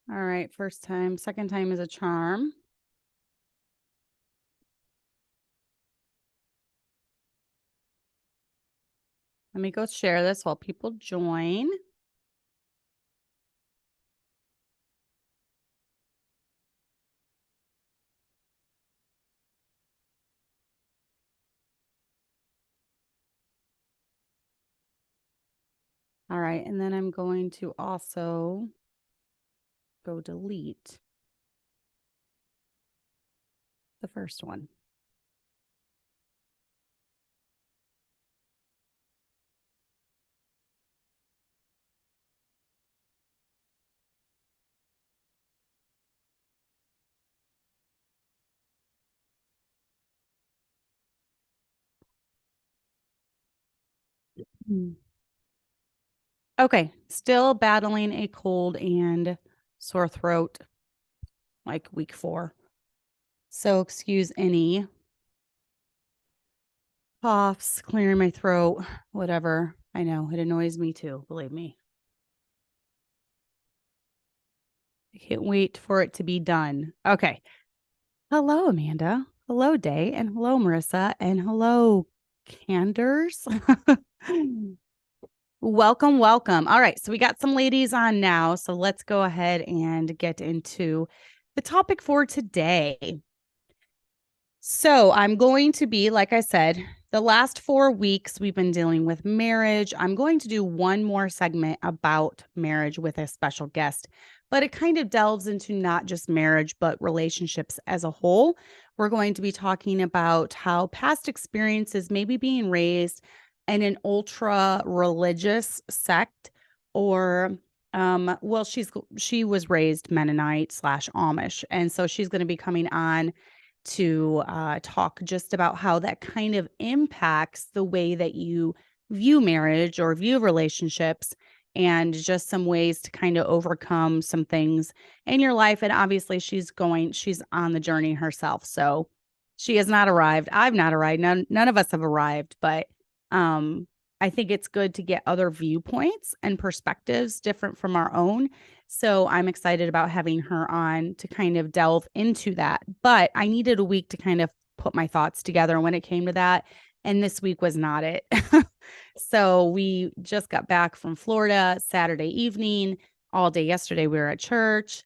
All right, first time. Second time is a charm. Let me go share this while people join. All right, and then I'm going to also go delete the first one. Okay, still battling a cold and sore throat like week 4. So excuse any coughs, clearing my throat, whatever. I know it annoys me too, believe me. I can't wait for it to be done. Okay. Hello, Amanda. Hello, Day. And hello, Marissa. And hello, Candors. Welcome, welcome. All right. So we got some ladies on now. So let's go ahead and get into the topic for today. So I'm going to be, like I said, the last 4 weeks we've been dealing with marriage. I'm going to do one more segment about marriage with a special guest, but it kind of delves into not just marriage, but relationships as a whole. We're going to be talking about how past experiences, maybe being raised in an ultra religious sect, or well, she was raised Mennonite / Amish, and so she's going to be coming on to talk just about how that kind of impacts the way that you view marriage or view relationships, and just some ways to kind of overcome some things in your life. And obviously she's on the journey herself. So she has not arrived. I've not arrived. None of us have arrived, but I think it's good to get other viewpoints and perspectives different from our own. So I'm excited about having her on to kind of delve into that. But I needed a week to kind of put my thoughts together when it came to that. And this week was not it. So we just got back from Florida Saturday evening. All day yesterday, we were at church.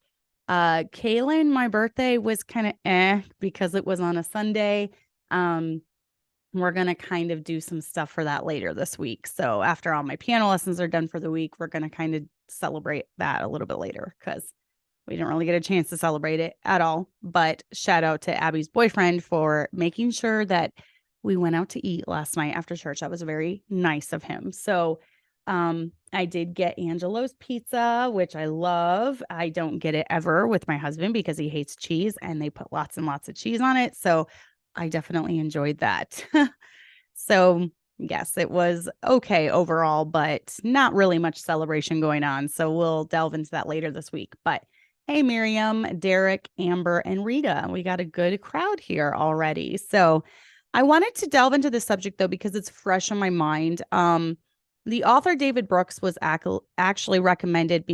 Kaylin, my birthday was kind of because it was on a Sunday. We're going to kind of do some stuff for that later this week. So after all my piano lessons are done for the week, we're going to kind of celebrate that a little bit later because we didn't really get a chance to celebrate it at all. But shout out to Abby's boyfriend for making sure that we went out to eat last night after church. That was very nice of him. So I did get Angelo's pizza, which I love. I don't get it ever with my husband because he hates cheese and they put lots and lots of cheese on it. So I definitely enjoyed that. So yes, it was okay overall, but not really much celebration going on. So we'll delve into that later this week. But hey, Miriam, Derek, Amber, and Rita, we got a good crowd here already. So I wanted to delve into the subject though, because it's fresh on my mind. The author David Brooks was actually recommended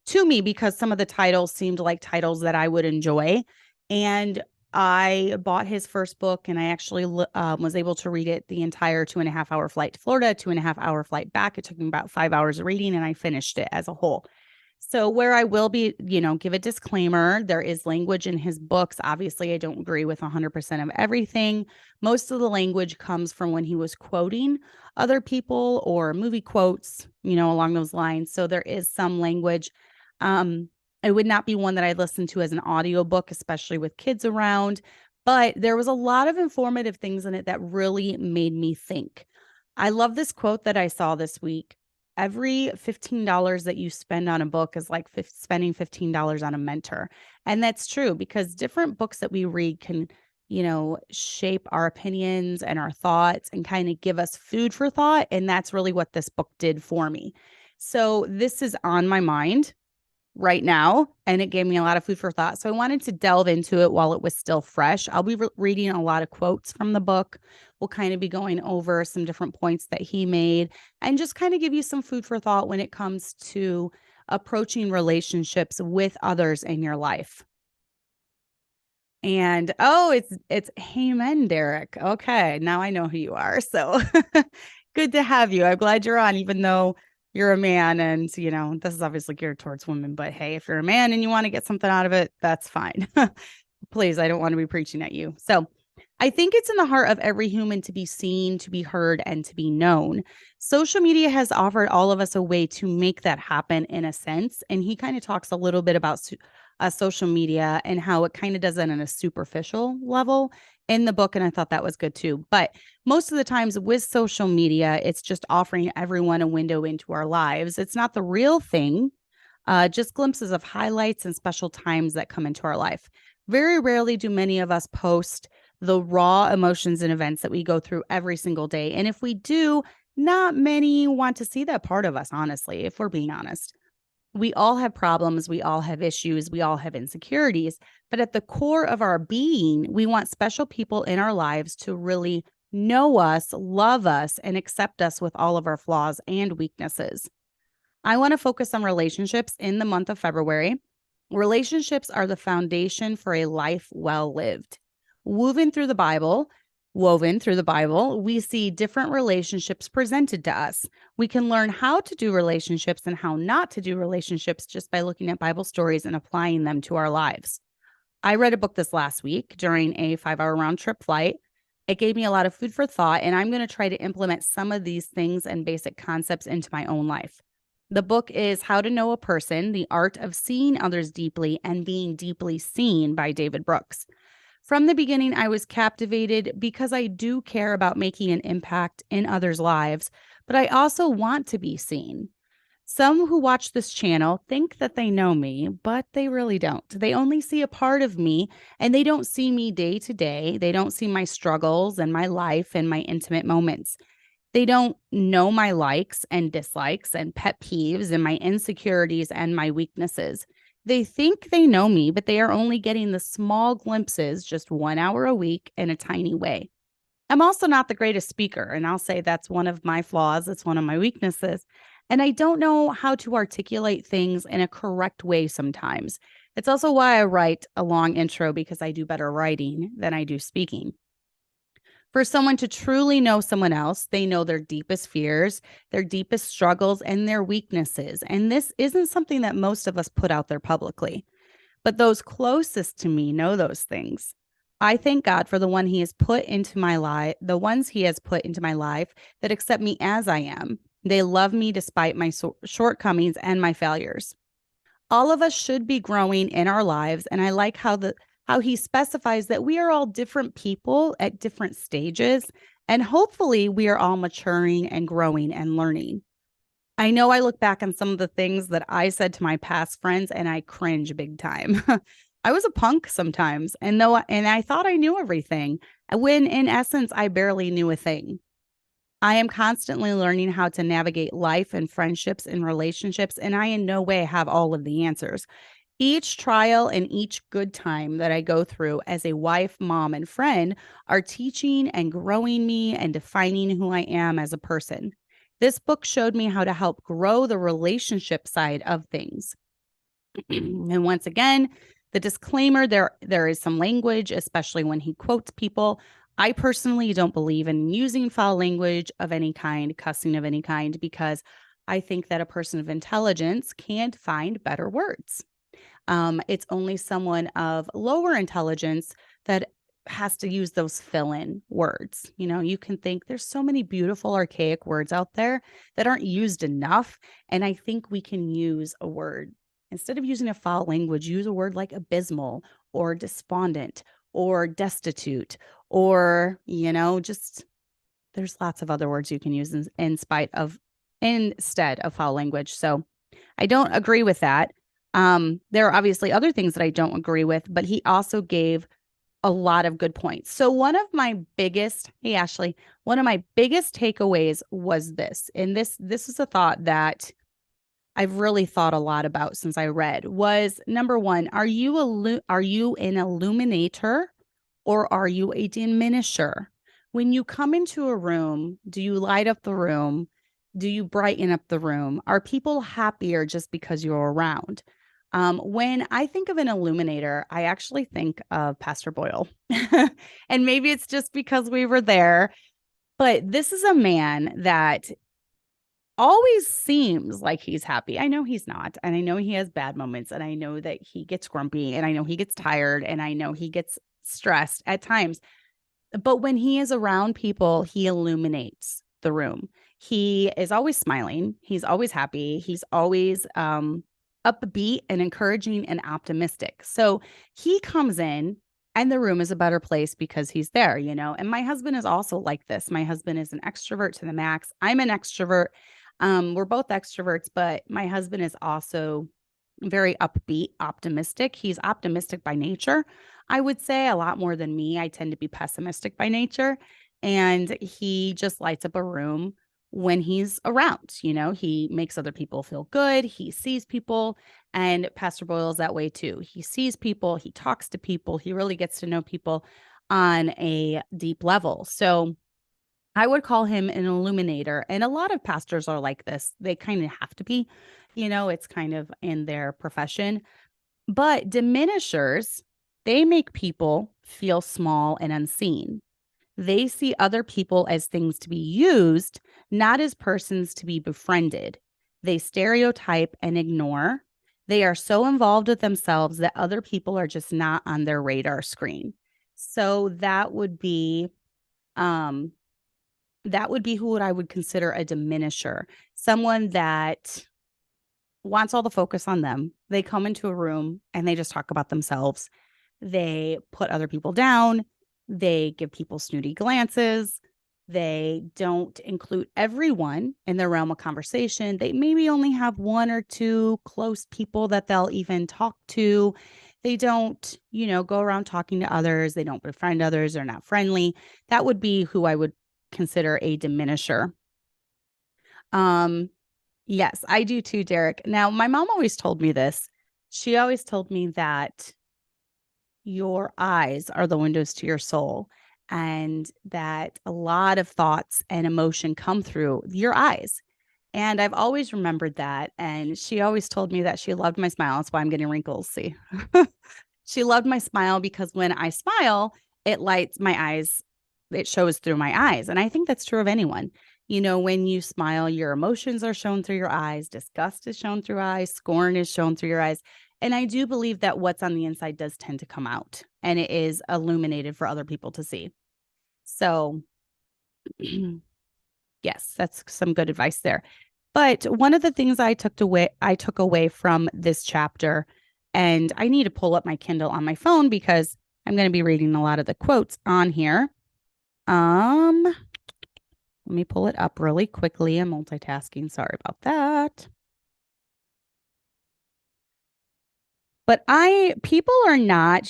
to me because some of the titles seemed like titles that I would enjoy. And I bought his first book and I actually was able to read it the entire 2.5-hour flight to Florida, 2.5-hour flight back. It took me about 5 hours of reading and I finished it as a whole. So where I will be, give a disclaimer, there is language in his books. Obviously, I don't agree with 100% of everything. Most of the language comes from when he was quoting other people or movie quotes, along those lines. So there is some language. It would not be one that I'd listen to as an audiobook, especially with kids around. But there was a lot of informative things in it that really made me think. I love this quote that I saw this week. Every $15 that you spend on a book is like spending $15 on a mentor. And that's true because different books that we read can, shape our opinions and our thoughts and kind of give us food for thought. And that's really what this book did for me. So this is on my mind right now, and it gave me a lot of food for thought. So I wanted to delve into it while it was still fresh. I'll be reading a lot of quotes from the book. We'll kind of be going over some different points that he made and just kind of give you some food for thought when it comes to approaching relationships with others in your life. And it's amen, Derek. Okay, now I know who you are. So good to have you. I'm glad you're on, even though you're a man, and this is obviously geared towards women. But hey, if you're a man and you want to get something out of it, that's fine. Please, I don't want to be preaching at you. So I think it's in the heart of every human to be seen, to be heard, and to be known. Social media has offered all of us a way to make that happen in a sense. And he kind of talks a little bit about social media and how it kind of does it on a superficial level in the book. And I thought that was good too. But most of the times with social media, it's just offering everyone a window into our lives. It's not the real thing, just glimpses of highlights and special times that come into our life. Very rarely do many of us post the raw emotions and events that we go through every single day. And if we do, not many want to see that part of us, honestly, if we're being honest. We all have problems. We all have issues. We all have insecurities. But at the core of our being, we want special people in our lives to really know us, love us, and accept us with all of our flaws and weaknesses. I want to focus on relationships in the month of February. Relationships are the foundation for a life well lived. Woven through the Bible, we see different relationships presented to us. We can learn how to do relationships and how not to do relationships just by looking at Bible stories and applying them to our lives. I read a book this last week during a 5-hour round trip flight. It gave me a lot of food for thought, and I'm going to try to implement some of these things and basic concepts into my own life. The book is How to Know a Person, The Art of Seeing Others Deeply and Being Deeply Seen by David Brooks. From the beginning, I was captivated because I do care about making an impact in others' lives, but I also want to be seen. Some who watch this channel think that they know me, but they really don't. They only see a part of me, and they don't see me day to day. They don't see my struggles and my life and my intimate moments. They don't know my likes and dislikes and pet peeves and my insecurities and my weaknesses. They think they know me, but they are only getting the small glimpses, just 1 hour a week in a tiny way. I'm also not the greatest speaker, and I'll say that's one of my flaws. It's one of my weaknesses. And I don't know how to articulate things in a correct way sometimes. It's also why I write a long intro, because I do better writing than I do speaking. For someone to truly know someone else, they know their deepest fears, their deepest struggles, and their weaknesses. And this isn't something that most of us put out there publicly. But those closest to me know those things. I thank God for the ones He has put into my life that accept me as I am. They love me despite my shortcomings and my failures. All of us should be growing in our lives, and I like how He specifies that we are all different people at different stages, and hopefully we are all maturing and growing and learning. I know I look back on some of the things that I said to my past friends and I cringe big time. I was a punk sometimes, and I thought I knew everything, when in essence I barely knew a thing. I am constantly learning how to navigate life and friendships and relationships, and I in no way have all of the answers. Each trial and each good time that I go through as a wife, mom, and friend are teaching and growing me and defining who I am as a person. This book showed me how to help grow the relationship side of things. And once again, the disclaimer, there is some language, especially when he quotes people. I personally don't believe in using foul language of any kind, cussing of any kind, because I think that a person of intelligence can't find better words. It's only someone of lower intelligence that has to use those fill-in words. You can think there's so many beautiful archaic words out there that aren't used enough. And I think we can use a word. Instead of using a foul language, use a word like abysmal or despondent or destitute or, just there's lots of other words you can use instead of foul language. So I don't agree with that. There are obviously other things that I don't agree with, but he also gave a lot of good points. So one of my biggest takeaways was this, and this is a thought that I've really thought a lot about since I read, was number one, are you an illuminator or are you a diminisher? When you come into a room, do you light up the room? Do you brighten up the room? Are people happier just because you're around? When I think of an illuminator, I actually think of Pastor Boyle. And maybe it's just because we were there, but this is a man that always seems like he's happy. I know he's not. And I know he has bad moments. And I know that he gets grumpy. And I know he gets tired. And I know he gets stressed at times. But when he is around people, he illuminates the room. He is always smiling. He's always happy. He's always upbeat and encouraging and optimistic. So he comes in and the room is a better place because he's there, you know. And my husband is also like this. My husband is an extrovert to the max. I'm an extrovert. We're both extroverts, but my husband is also very upbeat, optimistic. He's optimistic by nature. I would say a lot more than me. I tend to be pessimistic by nature. And he just lights up a room when he's around. You know, he makes other people feel good. He sees people. And Pastor Boyle is that way too. He sees people, he talks to people, he really gets to know people on a deep level. So I would call him an illuminator. And a lot of pastors are like this. They kind of have to be, you know, it's kind of in their profession. But diminishers, they make people feel small and unseen. They see other people as things to be used, not as persons to be befriended. They stereotype and ignore. They are so involved with themselves that other people are just not on their radar screen. So that would be who I would consider a diminisher, someone that wants all the focus on them. They come into a room and they just talk about themselves. They put other people down. They give people snooty glances. They don't include everyone in their realm of conversation. They maybe only have one or two close people that they'll even talk to. They don't, you know, go around talking to others. They don't befriend others. They're not friendly. That would be who I would consider a diminisher. Yes, I do too, Derek. Now, my mom always told me this. She always told me that your eyes are the windows to your soul, and that a lot of thoughts and emotion come through your eyes. And I've always remembered that. And she always told me that she loved my smile. That's why I'm getting wrinkles. See, she loved my smile because when I smile, it lights my eyes. It shows through my eyes. And I think that's true of anyone. You know, when you smile, your emotions are shown through your eyes. Disgust is shown through eyes. Scorn is shown through your eyes. And I do believe that what's on the inside does tend to come out, and it is illuminated for other people to see. So yes, that's some good advice there. But one of the things I took away from this chapter, and I need to pull up my Kindle on my phone because I'm going to be reading a lot of the quotes on here. Let me pull it up really quickly. I'm multitasking. Sorry about that. But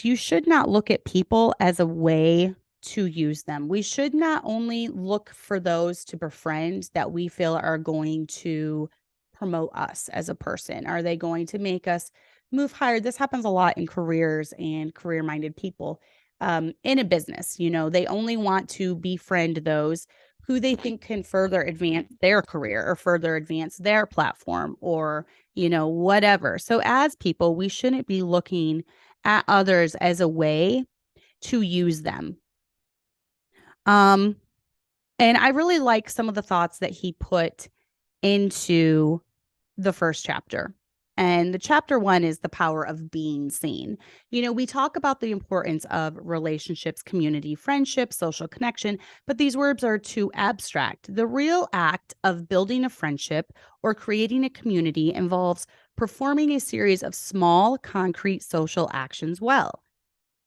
you should not look at people as a way to use them. We should not only look for those to befriend that we feel are going to promote us as a person. Are they going to make us move higher? This happens a lot in careers and career-minded people. In a business, you know, they only want to befriend those who they think can further advance their career or further advance their platform or, you know, whatever. So as people, we shouldn't be looking at others as a way to use them. And I really like some of the thoughts that he put into the first chapter. And the chapter 1 is the power of being seen. You know, we talk about the importance of relationships, community, friendship, social connection, but these words are too abstract. The real act of building a friendship or creating a community involves performing a series of small, concrete social actions well.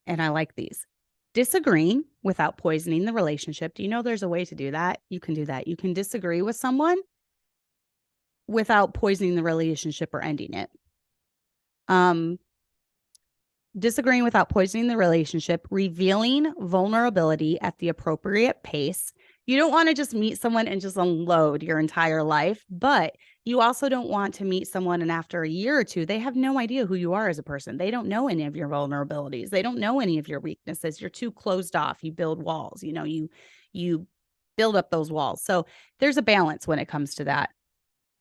And I like these. Disagreeing without poisoning the relationship. Do you know there's a way to do that? You can do that. You can disagree with someone without poisoning the relationship or ending it. Disagreeing without poisoning the relationship, revealing vulnerability at the appropriate pace. You don't want to just meet someone and just unload your entire life, but you also don't want to meet someone and after a year or two, they have no idea who you are as a person. They don't know any of your vulnerabilities. They don't know any of your weaknesses. You're too closed off. You build walls, you know, you build up those walls. So there's a balance when it comes to that.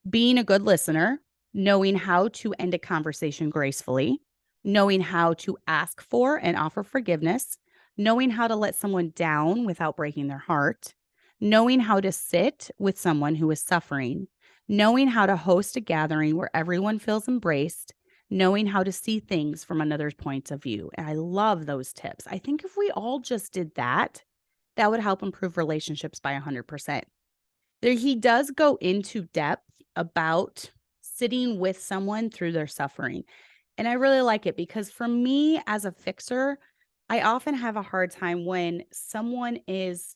Being a good listener, knowing how to end a conversation gracefully, knowing how to ask for and offer forgiveness, knowing how to let someone down without breaking their heart, knowing how to sit with someone who is suffering, knowing how to host a gathering where everyone feels embraced, knowing how to see things from another's point of view. And I love those tips. I think if we all just did that, that would help improve relationships by 100%. There, he does go into depth about sitting with someone through their suffering. And I really like it because for me as a fixer, I often have a hard time when someone is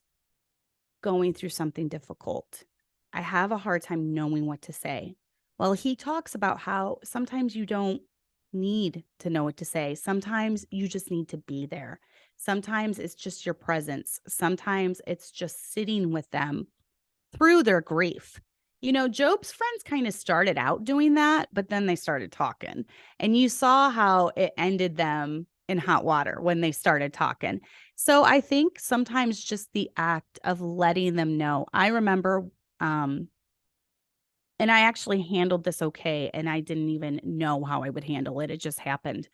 going through something difficult. I have a hard time knowing what to say. Well, he talks about how sometimes you don't need to know what to say. Sometimes you just need to be there. Sometimes it's just your presence. Sometimes it's just sitting with them through their grief. You know, Job's friends kind of started out doing that, but then they started talking. And you saw how it ended them in hot water when they started talking. So I think sometimes just the act of letting them know. I remember, and I actually handled this okay, and I didn't even know how I would handle it. It just happened.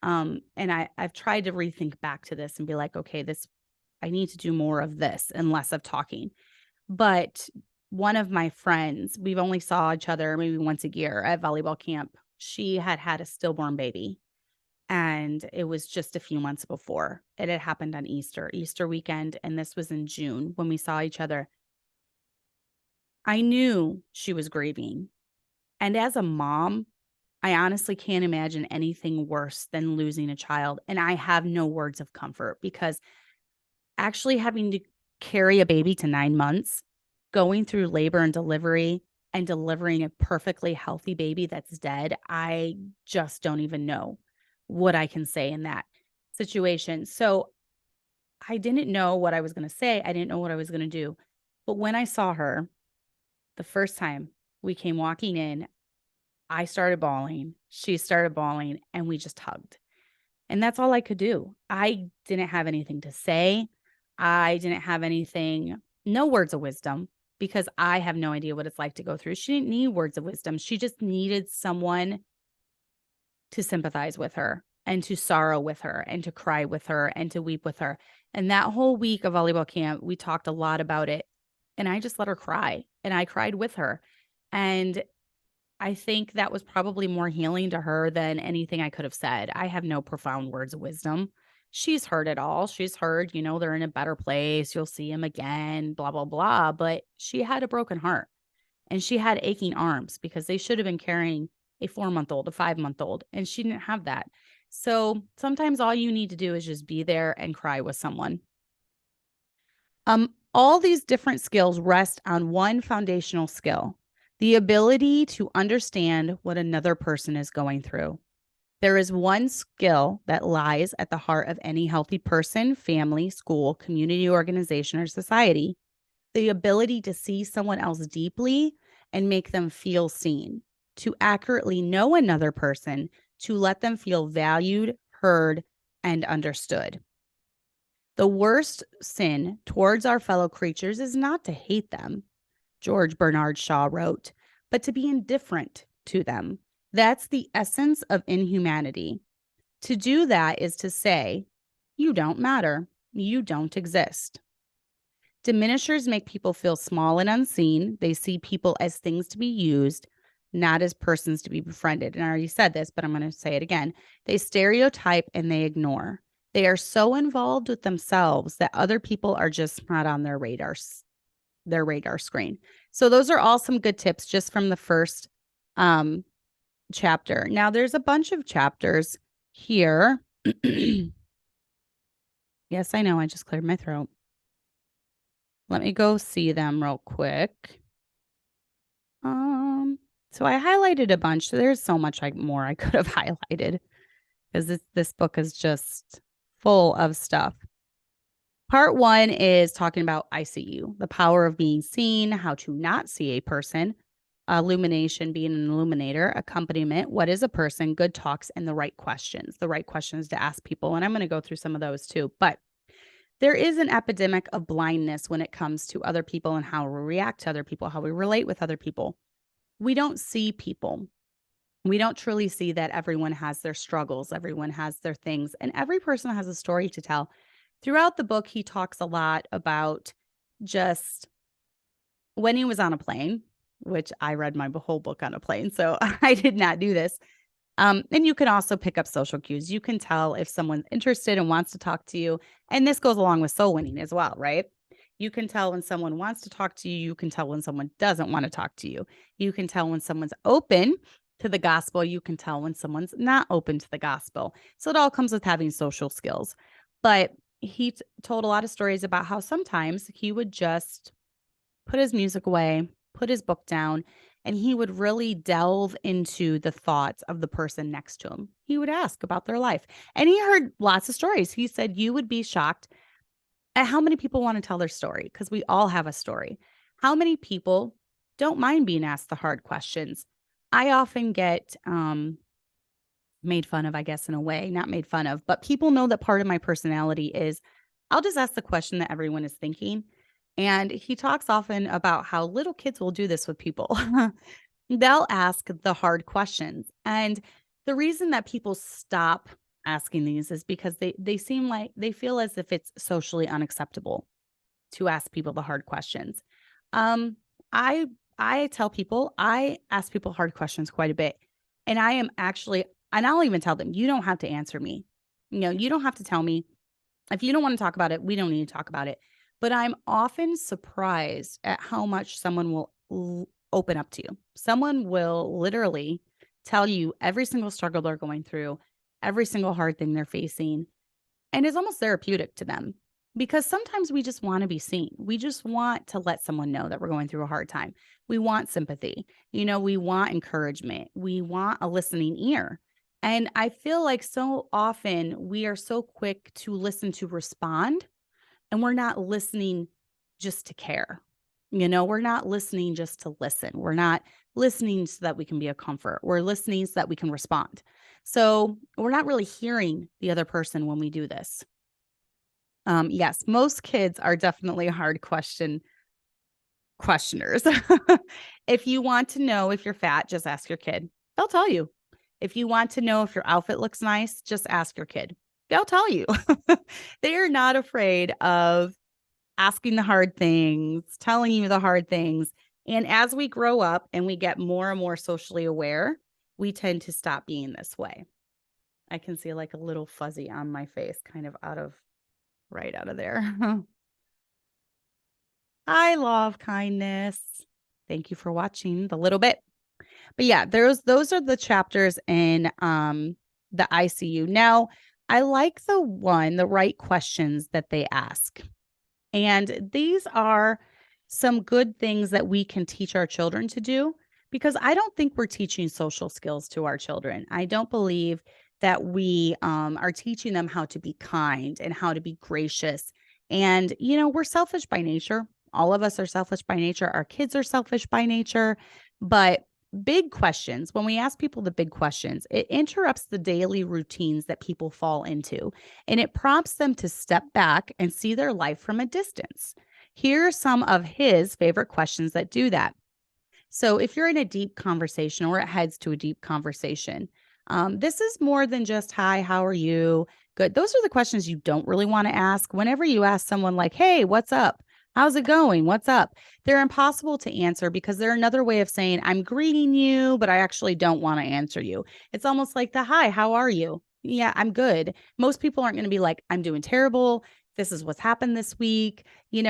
And I've tried to rethink back to this and be like, okay, I need to do more of this and less of talking. But one of my friends, we've only saw each other maybe once a year at volleyball camp. She had had a stillborn baby, and it was just a few months before. It had happened on Easter weekend, and this was in June when we saw each other. I knew she was grieving. And as a mom, I honestly can't imagine anything worse than losing a child. And I have no words of comfort because actually having to carry a baby to 9 months, going through labor and delivery, and delivering a perfectly healthy baby that's dead, I just don't even know what I can say in that situation. So I didn't know what I was going to say. I didn't know what I was going to do. But when I saw her the first time we came walking in, I started bawling. She started bawling, and we just hugged. And that's all I could do. I didn't have anything to say. I didn't have anything, no words of wisdom, because I have no idea what it's like to go through. She didn't need words of wisdom. She just needed someone to sympathize with her and to sorrow with her and to cry with her and to weep with her. And that whole week of volleyball camp, we talked a lot about it. And I just let her cry, and I cried with her. And I think that was probably more healing to her than anything I could have said. I have no profound words of wisdom. She's heard it all. She's heard, they're in a better place. You'll see him again, blah, blah, blah. But she had a broken heart, and she had aching arms because they should have been carrying a 4-month-old, a 5-month-old, and she didn't have that. So sometimes all you need to do is just be there and cry with someone. All these different skills rest on one foundational skill: the ability to understand what another person is going through. There is one skill that lies at the heart of any healthy person, family, school, community, organization, or society: the ability to see someone else deeply and make them feel seen, to accurately know another person, to let them feel valued, heard, and understood. The worst sin towards our fellow creatures is not to hate them, George Bernard Shaw wrote, but to be indifferent to them. That's the essence of inhumanity. To do that is to say, you don't matter. You don't exist. Diminishers make people feel small and unseen. They see people as things to be used, not as persons to be befriended. And I already said this, but I'm going to say it again. They stereotype and they ignore. They are so involved with themselves that other people are just not on their radar screen. So those are all some good tips just from the first chapter. Now there's a bunch of chapters here. Yes, I know. I just cleared my throat. Let me go see them real quick. So I highlighted a bunch. There's so much more I could have highlighted because this book is just full of stuff. Part 1 is talking about ICU, the power of being seen, how to not see a person, illumination, being an illuminator, accompaniment, what is a person, good talks, and the right questions to ask people. And I'm going to go through some of those too. But There is an epidemic of blindness when it comes to other people and how we react to other people, how we relate with other people. We don't see people. We don't truly see that everyone has their struggles, everyone has their things, and every person has a story to tell. Throughout the book, he talks a lot about just when he was on a plane, which I read my whole book on a plane, so I did not do this. And you can also pick up social cues. You can tell if someone's interested and wants to talk to you. And this goes along with soul winning as well, right? You can tell when someone wants to talk to you. You can tell when someone doesn't want to talk to you. You can tell when someone's open to the gospel. You can tell when someone's not open to the gospel. So it all comes with having social skills. But he told a lot of stories about how sometimes he would just put his music away, put his book down, and he would really delve into the thoughts of the person next to him. He would ask about their life. And he heard lots of stories. He said, you would be shocked at how many people want to tell their story, because we all have a story. How many people don't mind being asked the hard questions? I often get made fun of, I guess, in a way, not made fun of, but people know that part of my personality is I'll just ask the question that everyone is thinking. And he talks often about how little kids will do this with people. They'll ask the hard questions. And the reason that people stop asking these is because they seem like they feel as if it's socially unacceptable to ask people the hard questions. I tell people, I ask people hard questions quite a bit. And I am actually, and I'll even tell them, you don't have to answer me. You don't have to tell me. If you don't want to talk about it, we don't need to talk about it. But I'm often surprised at how much someone will open up to you. Someone will literally tell you every single struggle they're going through, every single hard thing they're facing, and it's almost therapeutic to them, because sometimes we just want to be seen. We just want to let someone know that we're going through a hard time. We want sympathy. We want encouragement. We want a listening ear. And I feel like so often we are so quick to listen to respond, and we're not listening just to care. We're not listening just to listen. We're not listening so that we can be a comfort. We're listening so that we can respond. So we're not really hearing the other person when we do this. Yes, most kids are definitely hard questioners. If you want to know if you're fat, just ask your kid. They'll tell you. If you want to know if your outfit looks nice, just ask your kid. They'll tell you. They are not afraid of asking the hard things, telling you the hard things. And as we grow up and we get more and more socially aware, we tend to stop being this way. I can see like a little fuzzy on my face, kind of right out of there. I love kindness. Thank you for watching the little bit. But yeah, those are the chapters in the ICU. Now, I like the right questions that they ask. And these are some good things that we can teach our children to do, because I don't think we're teaching social skills to our children. I don't believe that we are teaching them how to be kind and how to be gracious. And, we're selfish by nature. All of us are selfish by nature. Our kids are selfish by nature. But big questions, when we ask people the big questions, it interrupts the daily routines that people fall into, and it prompts them to step back and see their life from a distance. Here are some of his favorite questions that do that. So if you're in a deep conversation, or it heads to a deep conversation, this is more than just, hi, how are you? Good. Those are the questions you don't really want to ask. Whenever you ask someone like, hey, what's up? How's it going? What's up? They're impossible to answer, because they're another way of saying, I'm greeting you, but I actually don't want to answer you. It's almost like the, hi, how are you? Yeah, I'm good. Most people aren't going to be like, I'm doing terrible. This is what's happened this week.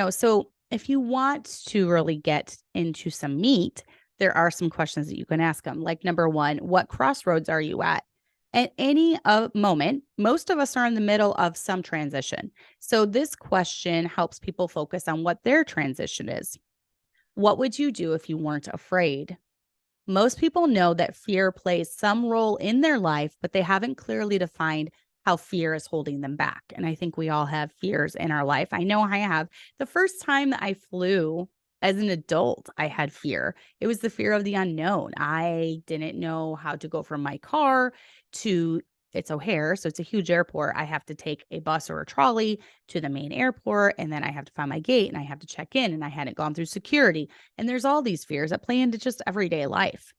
So if you want to really get into some meat, there are some questions that you can ask them. Like, number one, what crossroads are you at? At any moment, most of us are in the middle of some transition. So this question helps people focus on what their transition is. What would you do if you weren't afraid? Most people know that fear plays some role in their life, but they haven't clearly defined how fear is holding them back. And I think we all have fears in our life. I know I have. The first time that I flew as an adult, I had fear. It was the fear of the unknown. I didn't know how to go from my car to it's O'Hare, so it's a huge airport. I have to take a bus or a trolley to the main airport, and then I have to find my gate, and I have to check in, and I hadn't gone through security. And there's all these fears that play into just everyday life.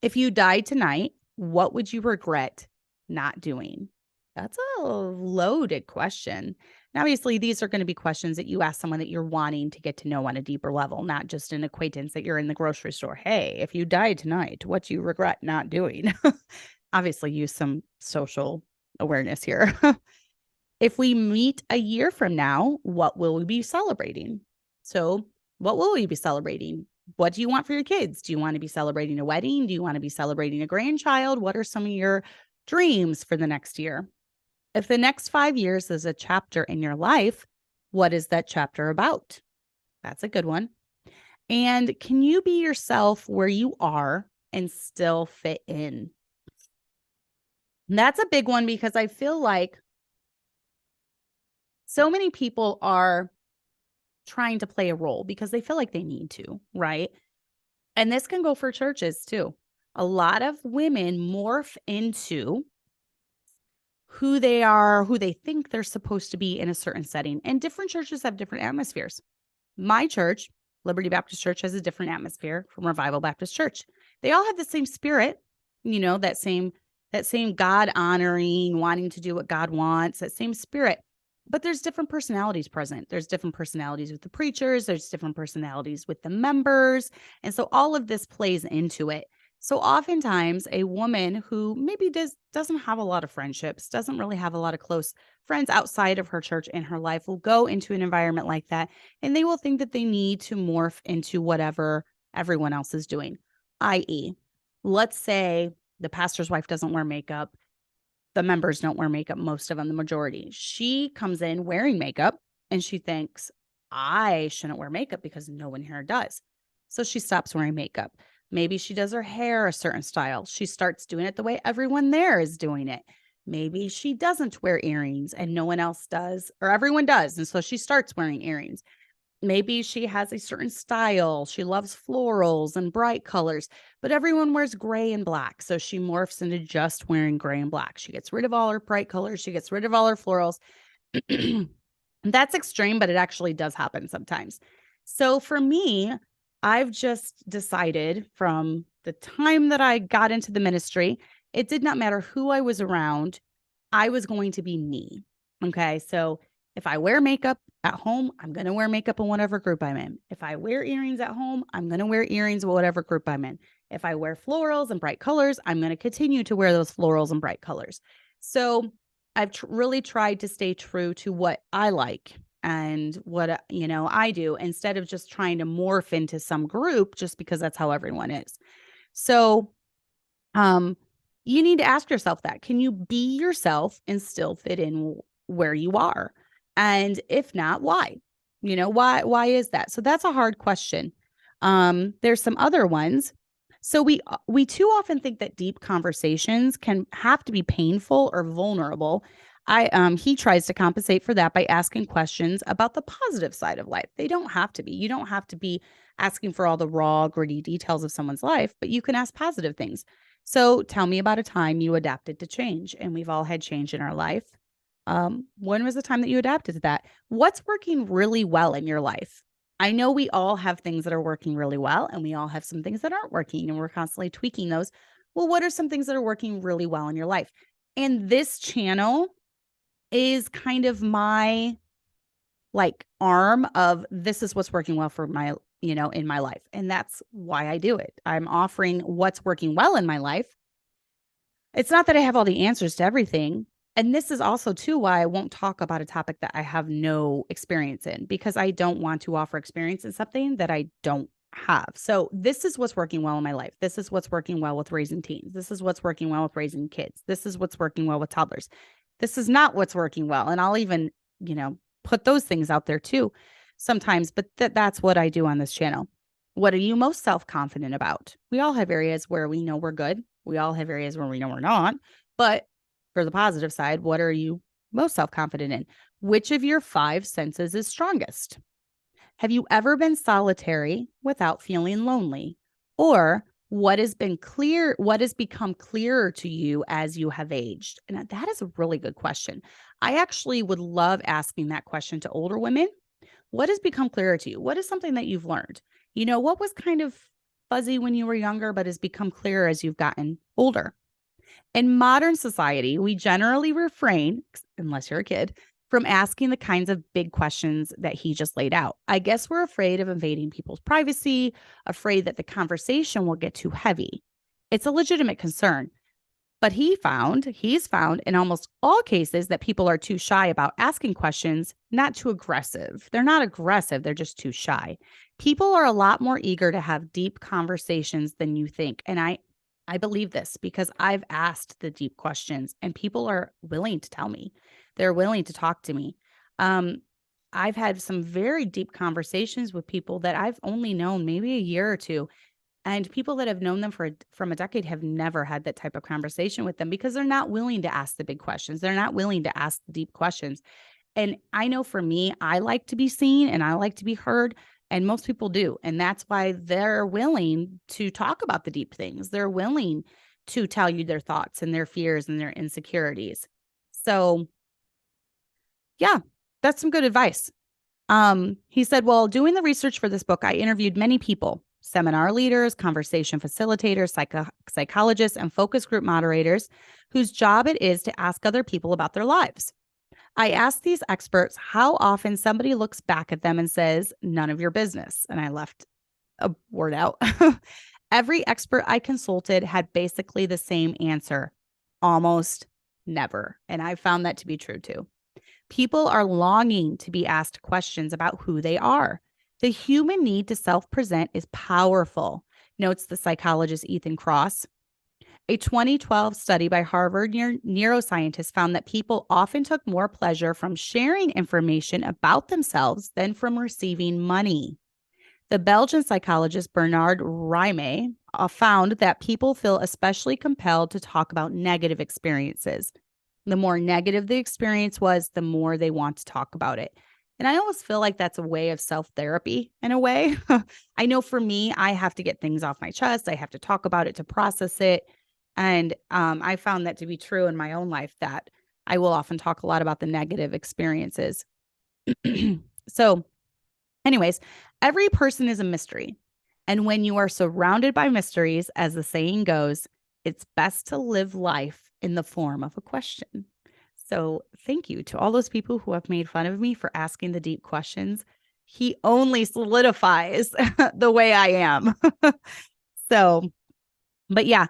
If you died tonight, what would you regret not doing? That's a loaded question. And obviously, these are going to be questions that you ask someone that you're wanting to get to know on a deeper level, not just an acquaintance that you're in the grocery store. Hey, if you died tonight, what do you regret not doing? Obviously, use some social awareness here. If we meet a year from now, what will we be celebrating? So, what will we be celebrating? What do you want for your kids? Do you want to be celebrating a wedding? Do you want to be celebrating a grandchild? What are some of your dreams for the next year? If the next 5 years is a chapter in your life, what is that chapter about? That's a good one. And can you be yourself where you are and still fit in? And that's a big one because I feel like so many people are trying to play a role because they feel like they need to, right? And this can go for churches too. A lot of women morph into who they are, who they think they're supposed to be in a certain setting. And different churches have different atmospheres. My church, Liberty Baptist Church, has a different atmosphere from Revival Baptist Church. They all have the same spirit, that same God honoring, wanting to do what God wants, that same spirit. But there's different personalities present. There's different personalities with the preachers. There's different personalities with the members. And so all of this plays into it. So oftentimes a woman who maybe doesn't have a lot of friendships, doesn't really have a lot of close friends outside of her church in her life will go into an environment like that. And they will think that they need to morph into whatever everyone else is doing. I.e., let's say the pastor's wife doesn't wear makeup. The members don't wear makeup, most of them, the majority. She comes in wearing makeup and she thinks, I shouldn't wear makeup because no one here does. So she stops wearing makeup. Maybe she does her hair a certain style. She starts doing it the way everyone there is doing it. Maybe she doesn't wear earrings and no one else does, or everyone does. And so she starts wearing earrings. Maybe she has a certain style. She loves florals and bright colors, but everyone wears gray and black. So she morphs into just wearing gray and black. She gets rid of all her bright colors. She gets rid of all her florals. That's extreme, but it actually does happen sometimes. So for me, I've just decided from the time that I got into the ministry, it did not matter who I was around. I was going to be me. Okay. So if I wear makeup at home, I'm going to wear makeup in whatever group I'm in. If I wear earrings at home, I'm going to wear earrings in whatever group I'm in. If I wear florals and bright colors, I'm going to continue to wear those florals and bright colors. So I've really tried to stay true to what I like and what, I do instead of just trying to morph into some group just because that's how everyone is. So, you need to ask yourself that. Can you be yourself and still fit in where you are? And if not, why? Why is that? So that's a hard question. There's some other ones. So we too often think that deep conversations can have to be painful or vulnerable. He tries to compensate for that by asking questions about the positive side of life. They don't have to be. You don't have to be asking for all the raw, gritty details of someone's life, but you can ask positive things. So tell me about a time you adapted to change, and we've all had change in our life. When was the time that you adapted to that? What's working really well in your life? I know we all have things that are working really well, and we all have some things that aren't working, and we're constantly tweaking those. Well, what are some things that are working really well in your life? And this channel is kind of my arm of this is what's working well for my, in my life. And that's why I do it. I'm offering what's working well in my life. It's not that I have all the answers to everything. And this is also too why I won't talk about a topic that I have no experience in, because I don't want to offer experience in something that I don't have. So this is what's working well in my life. This is what's working well with raising teens. This is what's working well with raising kids. This is what's working well with toddlers. This is not what's working well. And I'll even, put those things out there too sometimes, but that's what I do on this channel. What are you most self-confident about? We all have areas where we know we're good. We all have areas where we know we're not. But for the positive side, what are you most self-confident in? Which of your 5 senses is strongest? Have you ever been solitary without feeling lonely? Or What has become clearer to you as you have aged? And that is a really good question. I actually would love asking that question to older women. What has become clearer to you? What is something that you've learned? What was kind of fuzzy when you were younger, but has become clearer as you've gotten older? In modern society, we generally refrain, unless you're a kid, from asking the kinds of big questions that he just laid out. I guess we're afraid of invading people's privacy, afraid that the conversation will get too heavy. It's a legitimate concern. But he's found in almost all cases that people are too shy about asking questions, not too aggressive. They're not aggressive, they're just too shy. People are a lot more eager to have deep conversations than you think. And I believe this because I've asked the deep questions and people are willing to tell me. They're willing to talk to me. I've had some very deep conversations with people that I've only known maybe a year or two. And people that have known them from a decade have never had that type of conversation with them because they're not willing to ask the big questions. They're not willing to ask the deep questions. And I know for me, I like to be seen and I like to be heard. And most people do. And that's why they're willing to talk about the deep things. They're willing to tell you their thoughts and their fears and their insecurities. So, yeah, that's some good advice. He said, well, doing the research for this book, I interviewed many people, seminar leaders, conversation facilitators, psychologists, and focus group moderators whose job it is to ask other people about their lives. I asked these experts how often somebody looks back at them and says, none of your business. And I left a word out. Every expert I consulted had basically the same answer, almost never. And I found that to be true too. People are longing to be asked questions about who they are. The human need to self-present is powerful, notes the psychologist Ethan Kross. A 2012 study by Harvard neuroscientists found that people often took more pleasure from sharing information about themselves than from receiving money. The Belgian psychologist Bernard Raime found that people feel especially compelled to talk about negative experiences. The more negative the experience was, the more they want to talk about it. And I almost feel like that's a way of self-therapy in a way. I know for me, I have to get things off my chest. I have to talk about it to process it. And I found that to be true in my own life, that I will often talk a lot about the negative experiences. So anyways, every person is a mystery. And when you are surrounded by mysteries, as the saying goes, it's best to live life in the form of a question. So thank you to all those people who have made fun of me for asking the deep questions. He only solidifies the way I am. So, but yeah.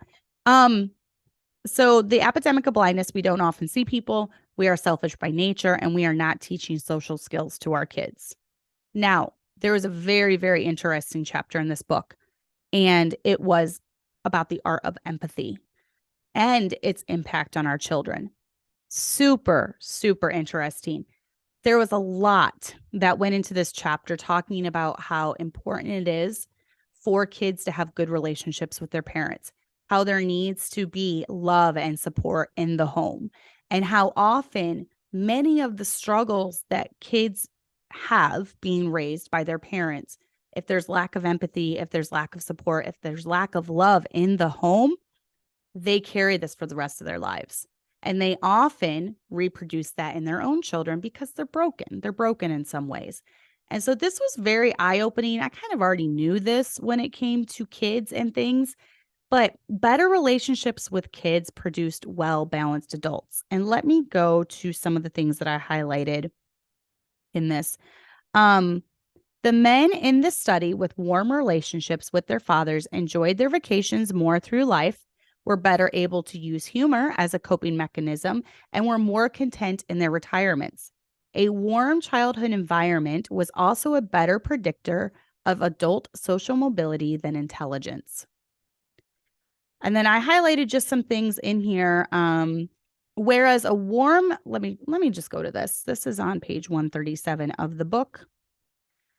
So the epidemic of blindness, we don't often see people. We are selfish by nature, and we are not teaching social skills to our kids. Now, there was a very, very interesting chapter in this book, and it was about the art of empathy and its impact on our children. Super, super interesting. There was a lot that went into this chapter talking about how important it is for kids to have good relationships with their parents, how there needs to be love and support in the home, and how often many of the struggles that kids have being raised by their parents, if there's lack of empathy, if there's lack of support, if there's lack of love in the home, they carry this for the rest of their lives. And they often reproduce that in their own children because they're broken. They're broken in some ways. And so this was very eye-opening. I kind of already knew this when it came to kids and things, but better relationships with kids produced well-balanced adults. And let me go to some of the things that I highlighted in this. The men in this study with warm relationships with their fathers enjoyed their vacations more through life, were better able to use humor as a coping mechanism, and were more content in their retirements. A warm childhood environment was also a better predictor of adult social mobility than intelligence. And then I highlighted just some things in here. Whereas a warm, let me just go to this. This is on page 137 of the book.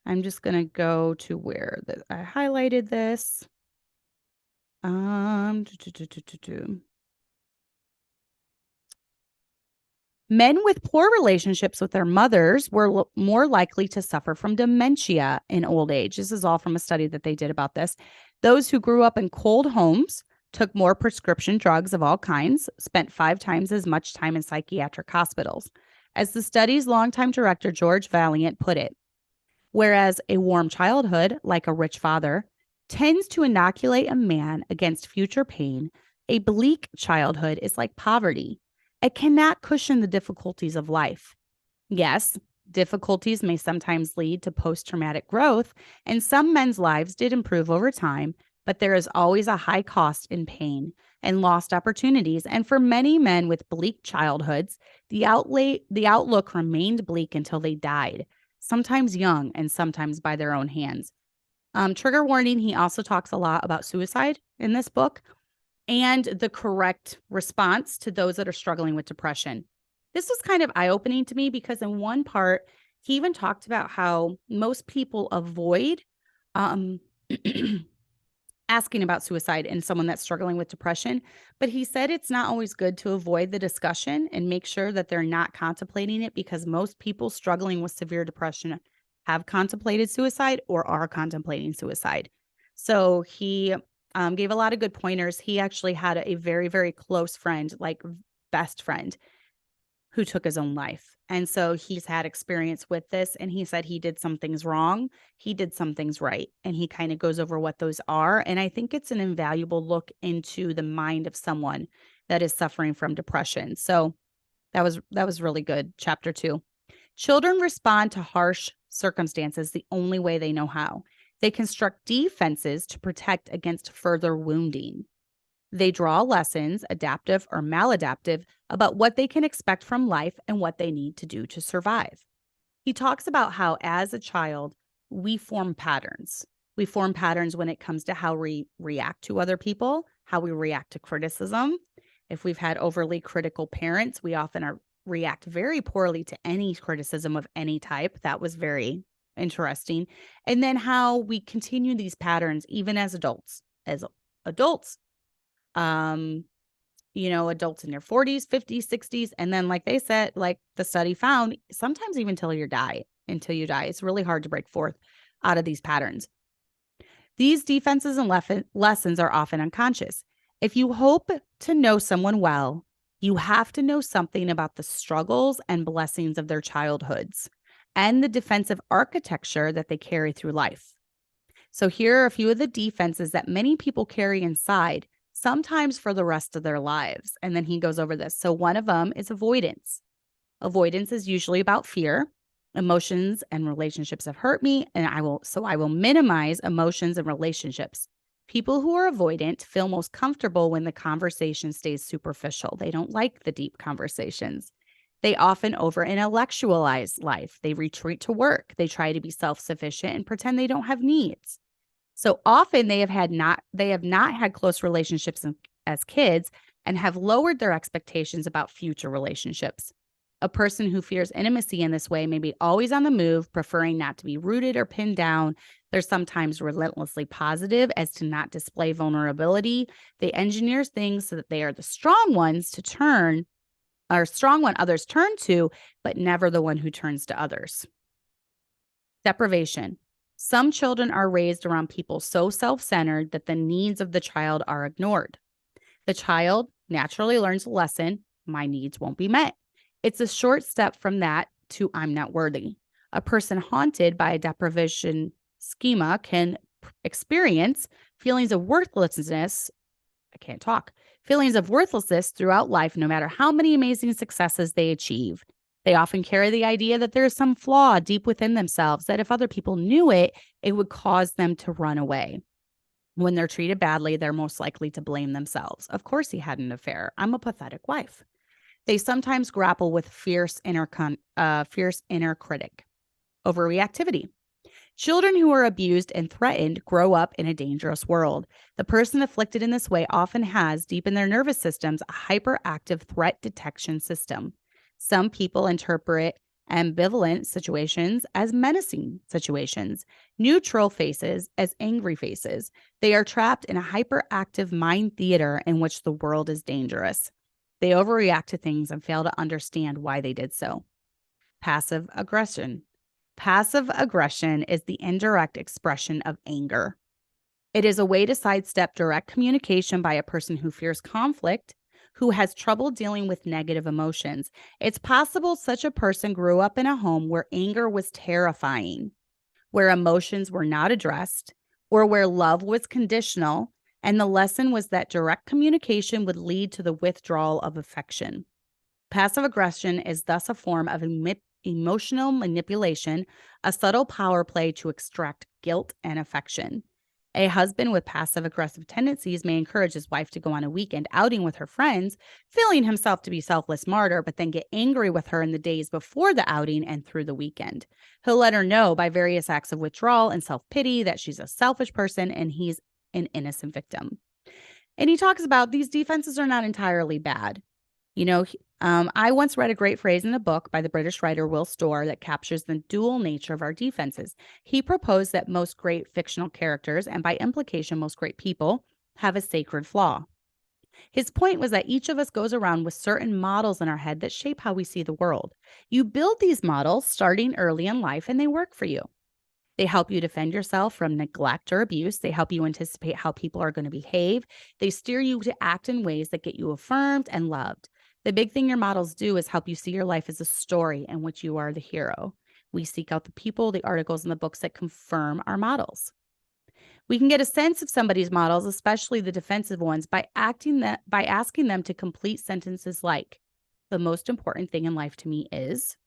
I'm just going to go to where I highlighted this. Men with poor relationships with their mothers were more likely to suffer from dementia in old age. This is all from a study that they did about this. Those who grew up in cold homes took more prescription drugs of all kinds, spent 5 times as much time in psychiatric hospitals. As the study's longtime director, George Valiant, put it, whereas a warm childhood, like a rich father, tends to inoculate a man against future pain, a bleak childhood is like poverty. It cannot cushion the difficulties of life. Yes, difficulties may sometimes lead to post-traumatic growth, and some men's lives did improve over time, but there is always a high cost in pain and lost opportunities. And for many men with bleak childhoods, the outlook remained bleak until they died, sometimes young and sometimes by their own hands. Trigger warning, he also talks a lot about suicide in this book and the correct response to those that are struggling with depression. This was kind of eye-opening to me because in one part, he even talked about how most people avoid asking about suicide in someone that's struggling with depression. But he said it's not always good to avoid the discussion and make sure that they're not contemplating it, because most people struggling with severe depression have contemplated suicide or are contemplating suicide. So he gave a lot of good pointers. He actually had a very, very close friend, like best friend, who took his own life. And so he's had experience with this, and he said he did some things wrong, he did some things right, and he kind of goes over what those are. And I think it's an invaluable look into the mind of someone that is suffering from depression. So that was really good. Chapter 2. Children respond to harsh circumstances the only way they know how. They construct defenses to protect against further wounding. They draw lessons, adaptive or maladaptive, about what they can expect from life and what they need to do to survive. He talks about how, as a child, we form patterns. We form patterns when it comes to how we react to other people, how we react to criticism. If we've had overly critical parents, we often react very poorly to any criticism of any type. That was very interesting. And then how we continue these patterns even as adults. Adults, adults in their 40s, 50s, 60s. And then, like they said, like the study found, sometimes even until you die. It's really hard to break forth out of these patterns. These defenses and lessons are often unconscious. If you hope to know someone well, you have to know something about the struggles and blessings of their childhoods and the defensive architecture that they carry through life. So here are a few of the defenses that many people carry inside, sometimes for the rest of their lives. And then he goes over this. So one of them is avoidance. Avoidance is usually about fear. Emotions and relationships have hurt me, and I will minimize emotions and relationships. People who are avoidant feel most comfortable when the conversation stays superficial. They don't like the deep conversations. They often over-intellectualize life. They retreat to work. They try to be self-sufficient and pretend they don't have needs. So often they have not had close relationships as kids and have lowered their expectations about future relationships. A person who fears intimacy in this way may be always on the move, preferring not to be rooted or pinned down. They're sometimes relentlessly positive as to not display vulnerability. They engineer things so that they are the strong one others turn to, but never the one who turns to others. Deprivation. Some children are raised around people so self-centered that the needs of the child are ignored. The child naturally learns a lesson: my needs won't be met. It's a short step from that to I'm not worthy. A person haunted by a deprivation schema can experience feelings of worthlessness. Feelings of worthlessness throughout life, no matter how many amazing successes they achieve. They often carry the idea that there is some flaw deep within themselves, that if other people knew it, it would cause them to run away. When they're treated badly, they're most likely to blame themselves. Of course he had an affair. I'm a pathetic wife. They sometimes grapple with fierce inner critic. Overreactivity. Children who are abused and threatened grow up in a dangerous world. The person afflicted in this way often has, deep in their nervous systems, a hyperactive threat detection system. Some people interpret ambivalent situations as menacing situations, neutral faces as angry faces. They are trapped in a hyperactive mind theater in which the world is dangerous. They overreact to things and fail to understand why they did so. Passive aggression. Passive aggression is the indirect expression of anger. It is a way to sidestep direct communication by a person who fears conflict, who has trouble dealing with negative emotions. It's possible such a person grew up in a home where anger was terrifying, where emotions were not addressed, or where love was conditional, and the lesson was that direct communication would lead to the withdrawal of affection. Passive aggression is thus a form of emotional manipulation, a subtle power play to extract guilt and affection. A husband with passive aggressive tendencies may encourage his wife to go on a weekend outing with her friends, feeling himself to be selfless martyr, but then get angry with her in the days before the outing and through the weekend. He'll let her know by various acts of withdrawal and self-pity that she's a selfish person and he's an innocent victim. And he talks about these defenses are not entirely bad. I once read a great phrase in a book by the British writer Will Storr that captures the dual nature of our defenses. He proposed that most great fictional characters, and by implication, most great people, have a sacred flaw. His point was that each of us goes around with certain models in our head that shape how we see the world. You build these models starting early in life, and they work for you. They help you defend yourself from neglect or abuse. They help you anticipate how people are going to behave. They steer you to act in ways that get you affirmed and loved. The big thing your models do is help you see your life as a story in which you are the hero. We seek out the people, the articles, and the books that confirm our models. We can get a sense of somebody's models, especially the defensive ones, by asking them to complete sentences like, "The most important thing in life to me is,"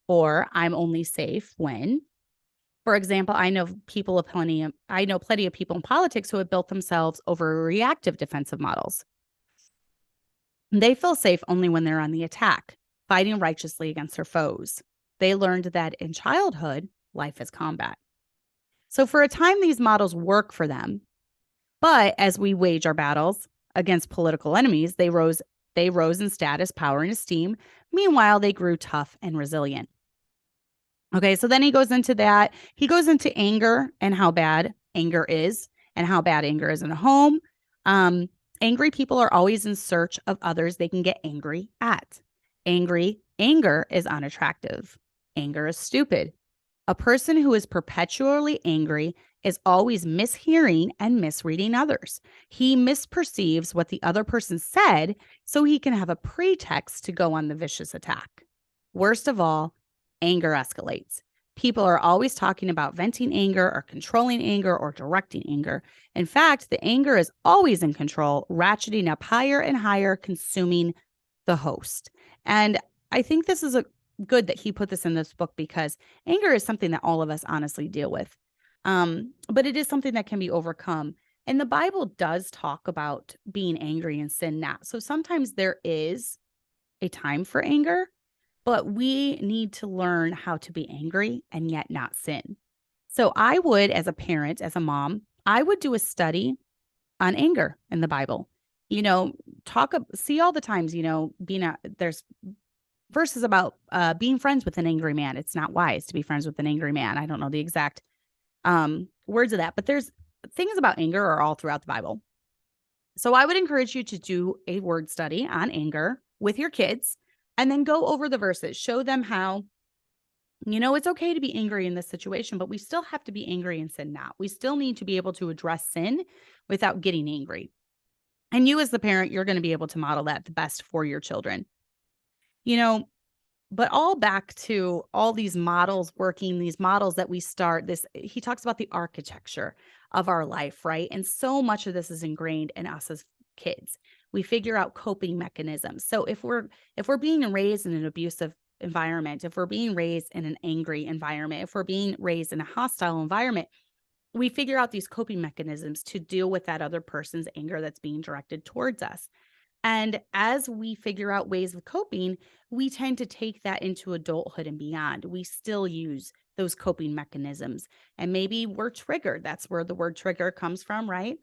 or "I'm only safe when." For example, I know plenty of people in politics who have built themselves over reactive defensive models. They feel safe only when they're on the attack, fighting righteously against their foes. They learned that in childhood, life is combat. So for a time, these models work for them. But as we wage our battles against political enemies, they rose in status, power, and esteem. Meanwhile, they grew tough and resilient. Okay, so then he goes into that. He goes into anger and how bad anger is and how bad anger is in a home. Angry people are always in search of others they can get angry at. Anger is unattractive. Anger is stupid. A person who is perpetually angry is always mishearing and misreading others. He misperceives what the other person said so he can have a pretext to go on the vicious attack. Worst of all, anger escalates. People are always talking about venting anger or controlling anger or directing anger. In fact, the anger is always in control, ratcheting up higher and higher, consuming the host. And I think this is good that he put this in this book because anger is something that all of us honestly deal with. But it is something that can be overcome. And the Bible does talk about being angry and sin not. So sometimes there is a time for anger, but we need to learn how to be angry and yet not sin. So I would, as a parent, as a mom, I would do a study on anger in the Bible. See all the times, there's verses about being friends with an angry man. It's not wise to be friends with an angry man. I don't know the exact words of that, but there's things about anger are all throughout the Bible. So I would encourage you to do a word study on anger with your kids and then go over the verses, show them how, it's okay to be angry in this situation, but we still have to be angry and sin not. We still need to be able to address sin without getting angry. And you as the parent, you're going to be able to model that the best for your children. But all back to all these models working, these models that we start he talks about the architecture of our life, right? And so much of this is ingrained in us as kids. We figure out coping mechanisms. So if we're being raised in an abusive environment, if we're being raised in an angry environment, if we're being raised in a hostile environment, we figure out these coping mechanisms to deal with that other person's anger that's being directed towards us. And as we figure out ways of coping, we tend to take that into adulthood and beyond. We still use those coping mechanisms. And maybe we're triggered. That's where the word trigger comes from, right?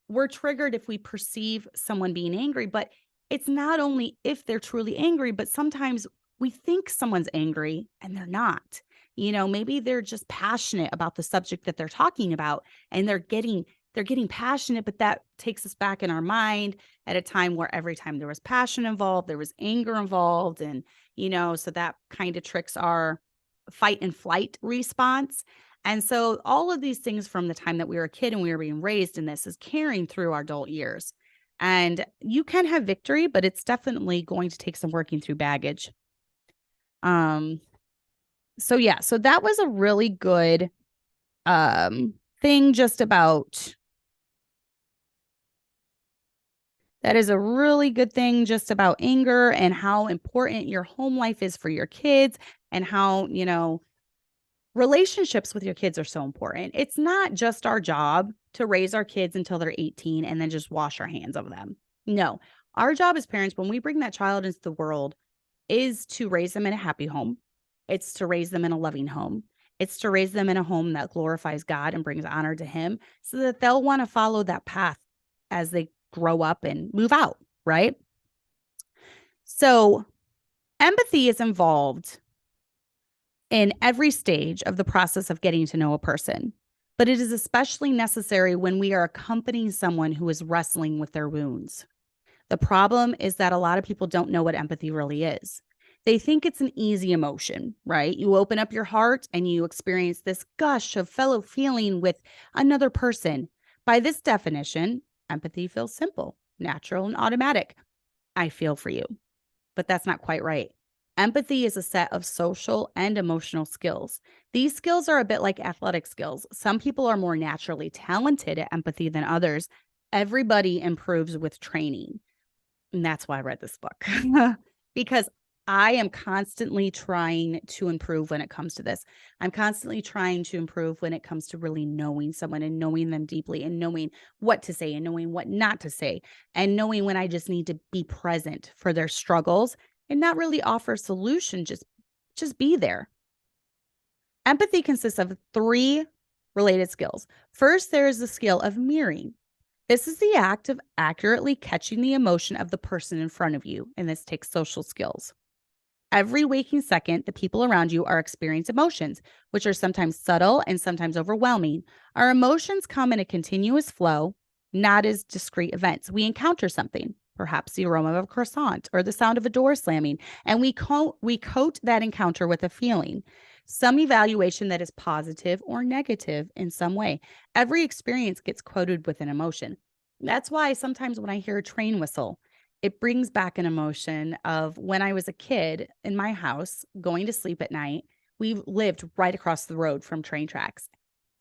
We're triggered if we perceive someone being angry, but it's not only if they're truly angry, but sometimes we think someone's angry and they're not. Maybe they're just passionate about the subject that they're talking about and they're getting passionate, but that takes us back in our mind at a time where every time there was passion involved, there was anger involved. And, so that kind of tricks our fight and flight response. And so all of these things from the time that we were a kid and we were being raised in this is carrying through our adult years. And you can have victory, but it's definitely going to take some working through baggage. So yeah, so that was a really good thing just about that is a really good thing just about anger and how important your home life is for your kids and how, relationships with your kids are so important. It's not just our job to raise our kids until they're 18 and then just wash our hands of them. No, our job as parents, when we bring that child into the world, is to raise them in a happy home. It's to raise them in a loving home. It's to raise them in a home that glorifies God and brings honor to Him so that they'll want to follow that path as they grow up and move out, right? So empathy is involved in every stage of the process of getting to know a person, but it is especially necessary when we are accompanying someone who is wrestling with their wounds. The problem is that a lot of people don't know what empathy really is. They think it's an easy emotion, right? You open up your heart and you experience this gush of fellow feeling with another person. By this definition, empathy feels simple, natural, and automatic. I feel for you. But that's not quite right. Empathy is a set of social and emotional skills. These skills are a bit like athletic skills. Some people are more naturally talented at empathy than others. Everybody improves with training. And that's why I read this book, because I am constantly trying to improve when it comes to this. I'm constantly trying to improve when it comes to really knowing someone and knowing them deeply and knowing what to say and knowing what not to say and knowing when I just need to be present for their struggles and not really offer a solution, just be there. Empathy consists of 3 related skills. First, there is the skill of mirroring. This is the act of accurately catching the emotion of the person in front of you, and this takes social skills. Every waking second, the people around you are experiencing emotions, which are sometimes subtle and sometimes overwhelming. Our emotions come in a continuous flow, not as discrete events. We encounter something, perhaps the aroma of a croissant or the sound of a door slamming, and we coat that encounter with a feeling, some evaluation that is positive or negative in some way. Every experience gets quoted with an emotion. That's why sometimes when I hear a train whistle, it brings back an emotion of when I was a kid in my house going to sleep at night. We lived right across the road from train tracks.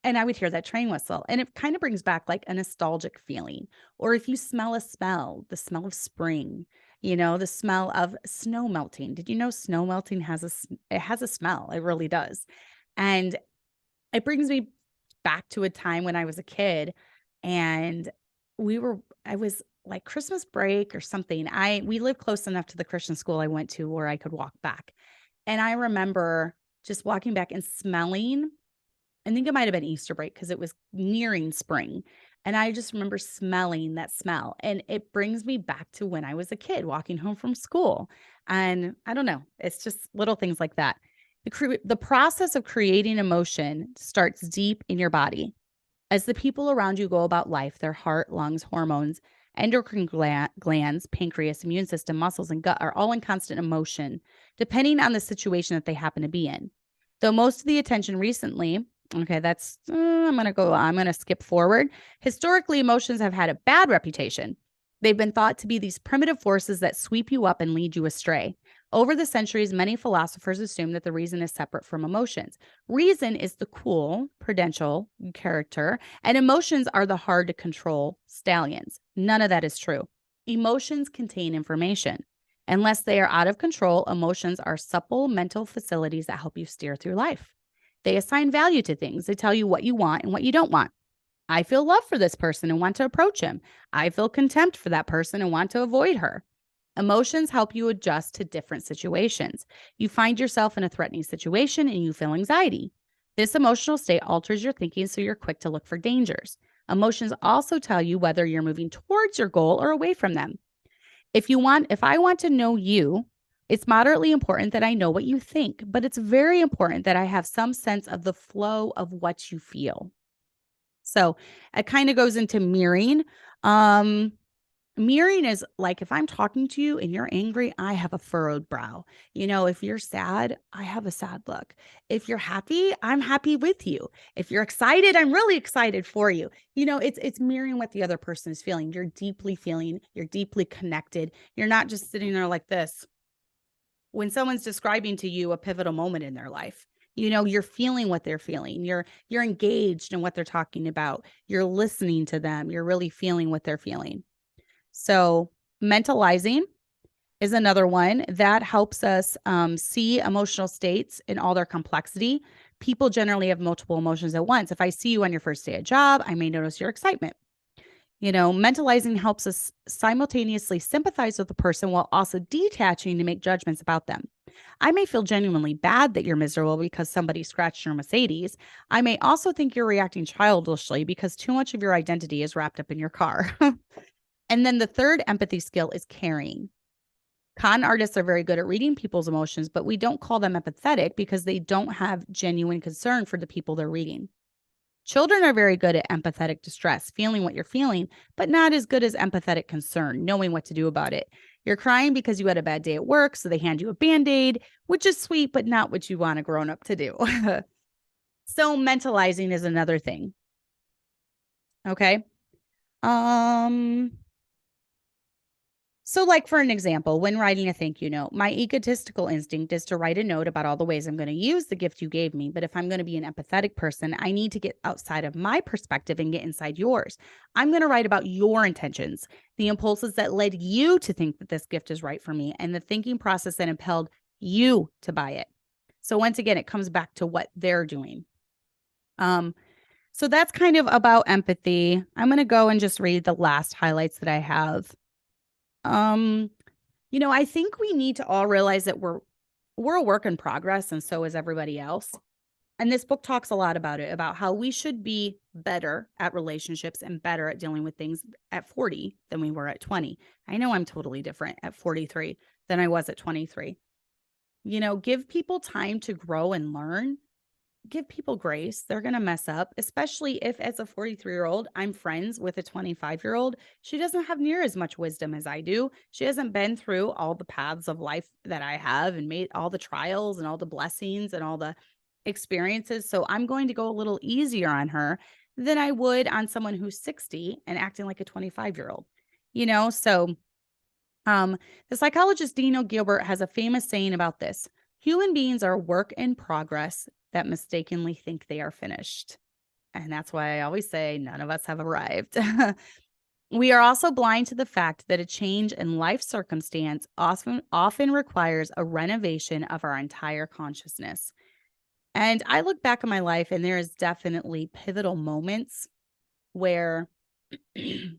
And I would hear that train whistle. And it kind of brings back like a nostalgic feeling. Or if you smell a smell, the smell of spring, the smell of snow melting. Did you know snow melting has a smell? It really does. And it brings me back to a time when I was a kid and I was like Christmas break or something. We lived close enough to the Christian school I went to where I could walk back. And I remember just walking back and smelling, I think it might have been Easter break because it was nearing spring. And I just remember smelling that smell. And it brings me back to when I was a kid walking home from school. And I don't know, it's just little things like that. The process of creating emotion starts deep in your body. As the people around you go about life, their heart, lungs, hormones, endocrine glands, pancreas, immune system, muscles, and gut are all in constant emotion, depending on the situation that they happen to be in. Though most of the attention recently, I'm going to skip forward. Historically, emotions have had a bad reputation. They've been thought to be these primitive forces that sweep you up and lead you astray. Over the centuries, many philosophers assume that the reason is separate from emotions. Reason is the cool, prudential character, and emotions are the hard to control stallions. None of that is true. Emotions contain information. Unless they are out of control, emotions are supple mental facilities that help you steer through life. They assign value to things. They tell you what you want and what you don't want. I feel love for this person and want to approach him. I feel contempt for that person and want to avoid her. Emotions help you adjust to different situations. You find yourself in a threatening situation and you feel anxiety. This emotional state alters your thinking, so you're quick to look for dangers. Emotions also tell you whether you're moving towards your goal or away from them. If I want to know you, it's moderately important that I know what you think, but it's very important that I have some sense of the flow of what you feel. So it kind of goes into mirroring. Mirroring is like, if I'm talking to you and you're angry, I have a furrowed brow. If you're sad, I have a sad look. If you're happy, I'm happy with you. If you're excited, I'm really excited for you. It's mirroring what the other person is feeling. You're deeply feeling, you're deeply connected. You're not just sitting there like this. When someone's describing to you a pivotal moment in their life, you're feeling what they're feeling. You're engaged in what they're talking about. You're listening to them. You're really feeling what they're feeling. So mentalizing is another one that helps us see emotional states in all their complexity. People generally have multiple emotions at once. If I see you on your first day at job, I may notice your excitement. Mentalizing helps us simultaneously sympathize with the person while also detaching to make judgments about them. I may feel genuinely bad that you're miserable because somebody scratched your Mercedes. I may also think you're reacting childishly because too much of your identity is wrapped up in your car. And then the third empathy skill is caring. Con artists are very good at reading people's emotions, but we don't call them empathetic because they don't have genuine concern for the people they're reading. Children are very good at empathetic distress, feeling what you're feeling, but not as good as empathetic concern, knowing what to do about it. You're crying because you had a bad day at work, so they hand you a Band-Aid, which is sweet, but not what you want a grown-up to do. So mentalizing is another thing. Okay. So like for an example, when writing a thank you note, my egotistical instinct is to write a note about all the ways I'm going to use the gift you gave me. But if I'm going to be an empathetic person, I need to get outside of my perspective and get inside yours. I'm going to write about your intentions, the impulses that led you to think that this gift is right for me, and the thinking process that impelled you to buy it. So once again, it comes back to what they're doing. So that's kind of about empathy. I'm going to go and just read the last highlights that I have. I think we need to all realize that we're a work in progress, and so is everybody else. And this book talks a lot about it, about how we should be better at relationships and better at dealing with things at 40 than we were at 20. I know I'm totally different at 43 than I was at 23. Give people time to grow and learn. Give people grace. They're going to mess up, especially if as a 43-year-old, I'm friends with a 25-year-old. She doesn't have near as much wisdom as I do. She hasn't been through all the paths of life that I have and made all the trials and all the blessings and all the experiences. So I'm going to go a little easier on her than I would on someone who's 60 and acting like a 25-year-old. So the psychologist Dino Gilbert has a famous saying about this. Human beings are a work in progress that mistakenly think they are finished. And that's why I always say none of us have arrived. We are also blind to the fact that a change in life circumstance often requires a renovation of our entire consciousness. And I look back at my life and there is definitely pivotal moments where, yes,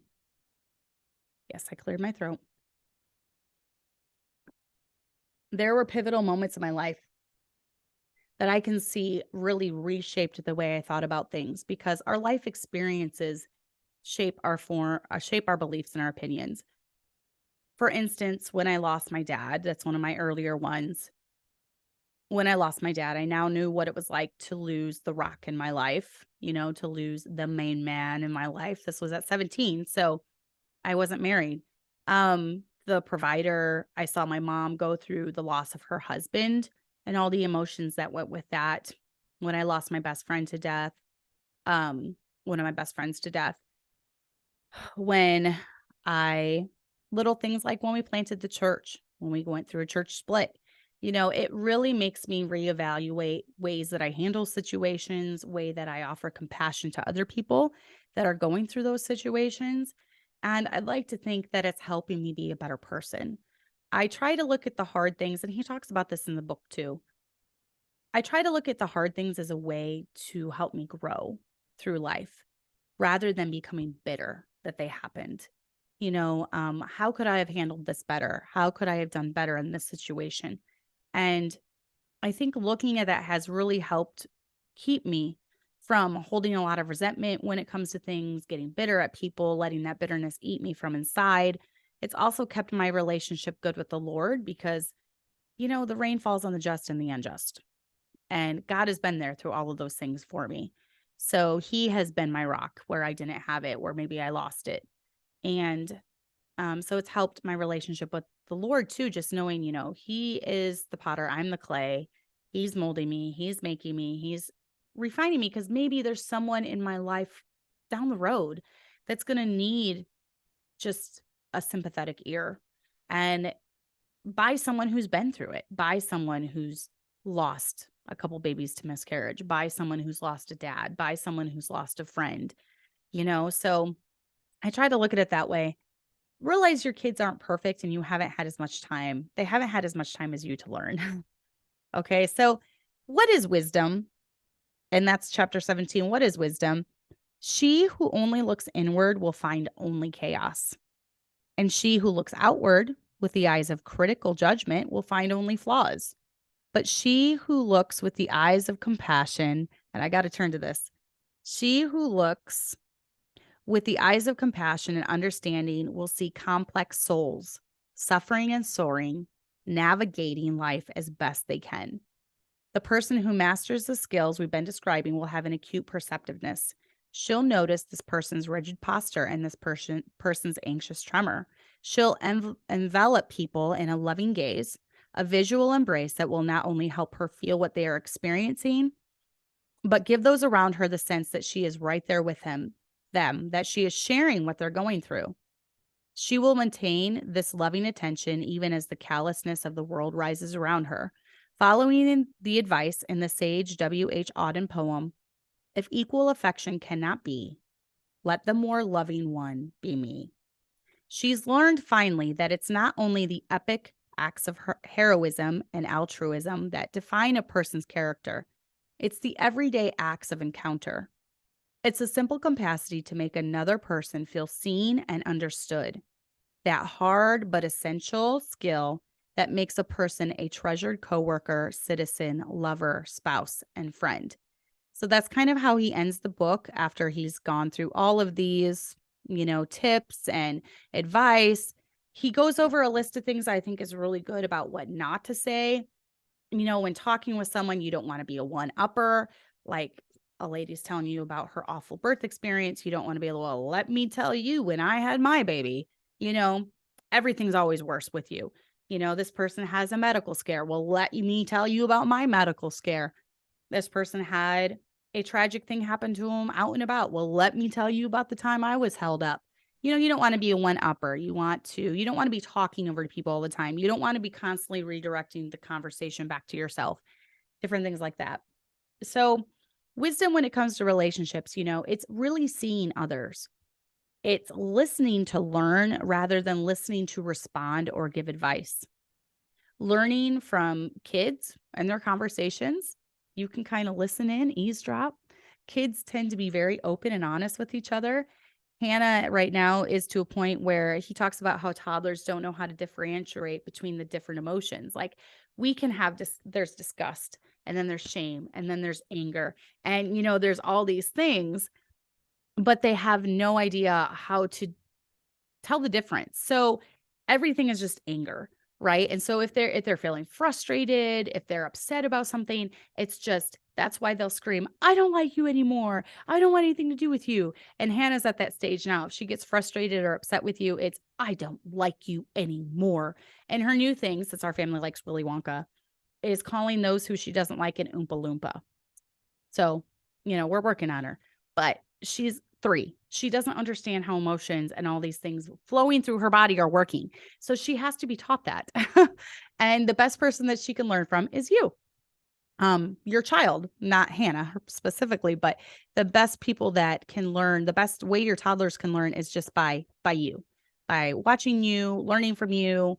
I cleared my throat. There were pivotal moments in my life that I can see really reshaped the way I thought about things, because our life experiences shape our beliefs and our opinions. For instance, when I lost my dad, that's one of my earlier ones. When I lost my dad, I now knew what it was like to lose the rock in my life, to lose the main man in my life. This was at 17, so I wasn't married. The provider, I saw my mom go through the loss of her husband and all the emotions that went with that. When I lost my best friend to death, one of my best friends to death, little things like when we planted the church, when we went through a church split, it really makes me reevaluate ways that I handle situations, way that I offer compassion to other people that are going through those situations. And I'd like to think that it's helping me be a better person. I try to look at the hard things, and he talks about this in the book too. I try to look at the hard things as a way to help me grow through life rather than becoming bitter that they happened. How could I have handled this better? How could I have done better in this situation? And I think looking at that has really helped keep me from holding a lot of resentment when it comes to things, getting bitter at people, letting that bitterness eat me from inside. It's also kept my relationship good with the Lord because, the rain falls on the just and the unjust. And God has been there through all of those things for me. So he has been my rock where I didn't have it, where maybe I lost it. And So it's helped my relationship with the Lord too, just knowing, he is the potter, I'm the clay. He's molding me, he's making me, he's refining me, because maybe there's someone in my life down the road that's going to need just a sympathetic ear, and by someone who's been through it, by someone who's lost a couple babies to miscarriage, by someone who's lost a dad, by someone who's lost a friend, So I try to look at it that way. Realize your kids aren't perfect and you haven't had as much time. They haven't had as much time as you to learn. Okay. So what is wisdom? And that's chapter 17. What is wisdom? She who only looks inward will find only chaos. And she who looks outward with the eyes of critical judgment will find only flaws. But she who looks with the eyes of compassion, and I got to turn to this, she who looks with the eyes of compassion and understanding will see complex souls, suffering and soaring, navigating life as best they can. The person who masters the skills we've been describing will have an acute perceptiveness. She'll notice this person's rigid posture and this person's anxious tremor. She'll envelop people in a loving gaze, a visual embrace that will not only help her feel what they are experiencing, but give those around her the sense that she is right there with them, that she is sharing what they're going through. She will maintain this loving attention even as the callousness of the world rises around her. Following the advice in the sage W.H. Auden poem, if equal affection cannot be, let the more loving one be me. She's learned finally that it's not only the epic acts of heroism and altruism that define a person's character, it's the everyday acts of encounter. It's a simple capacity to make another person feel seen and understood. That hard but essential skill that makes a person a treasured coworker, citizen, lover, spouse, and friend. So that's kind of how he ends the book after he's gone through all of these, tips and advice. He goes over a list of things I think is really good about what not to say. When talking with someone, you don't want to be a one-upper. Like a lady's telling you about her awful birth experience. You don't want to be able, well, let me tell you when I had my baby, everything's always worse with you. This person has a medical scare. Well, let me tell you about my medical scare. This person had a tragic thing happen to them out and about. Well, let me tell you about the time I was held up. You don't want to be a one-upper. You don't want to be talking over to people all the time. You don't want to be constantly redirecting the conversation back to yourself, different things like that. So wisdom when it comes to relationships, it's really seeing others. It's listening to learn rather than listening to respond or give advice. Learning from kids and their conversations. You can kind of listen in, eavesdrop. Kids tend to be very open and honest with each other. Hannah right now is to a point where he talks about how toddlers don't know how to differentiate between the different emotions. Like we can have there's disgust, and then there's shame, and then there's anger. And, there's all these things, but they have no idea how to tell the difference. So everything is just anger, right? And so if they're feeling frustrated, if they're upset about something, that's why they'll scream, I don't like you anymore. I don't want anything to do with you. And Hannah's at that stage now. If she gets frustrated or upset with you, it's, I don't like you anymore. And her new thing, since our family likes Willy Wonka, is calling those who she doesn't like an Oompa Loompa. So, we're working on her, but she's 3. She doesn't understand how emotions and all these things flowing through her body are working. So she has to be taught that. And the best person that she can learn from is you. Your child, not Hannah specifically, but the best people that can learn, the best way your toddlers can learn is just by you, by watching you, learning from you.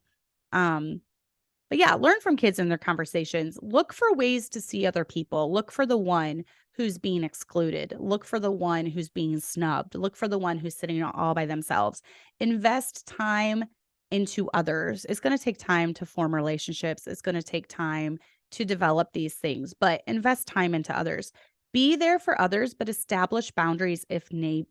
But yeah, learn from kids in their conversations. Look for ways to see other people. Look for the one who's being excluded. Look for the one who's being snubbed. Look for the one who's sitting all by themselves. Invest time into others. It's going to take time to form relationships. It's going to take time to develop these things, but invest time into others. Be there for others, but establish boundaries if need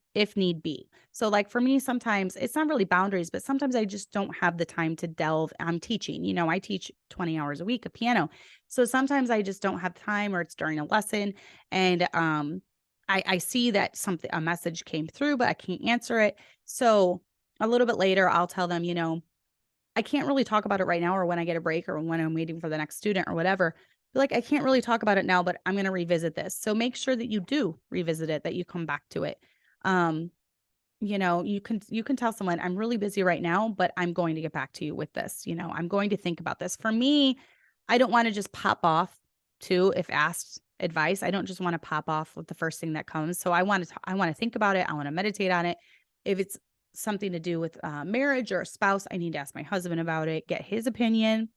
be. So like for me, sometimes it's not really boundaries, but sometimes I just don't have the time to delve. I'm teaching, I teach 20 hours a week of piano. So sometimes I just don't have time, or it's during a lesson. And I see that a message came through, but I can't answer it. So a little bit later, I'll tell them, I can't really talk about it right now, or when I get a break, or when I'm waiting for the next student or whatever. Like, I can't really talk about it now, but I'm going to revisit this. So make sure that you do revisit it, that you come back to it. You can tell someone, I'm really busy right now, but I'm going to get back to you with this. I'm going to think about this. For me, I don't want to just pop off too, if asked advice. I don't just want to pop off with the first thing that comes. So I want to think about it. I want to meditate on it. If it's something to do with marriage or a spouse, I need to ask my husband about it, get his opinion.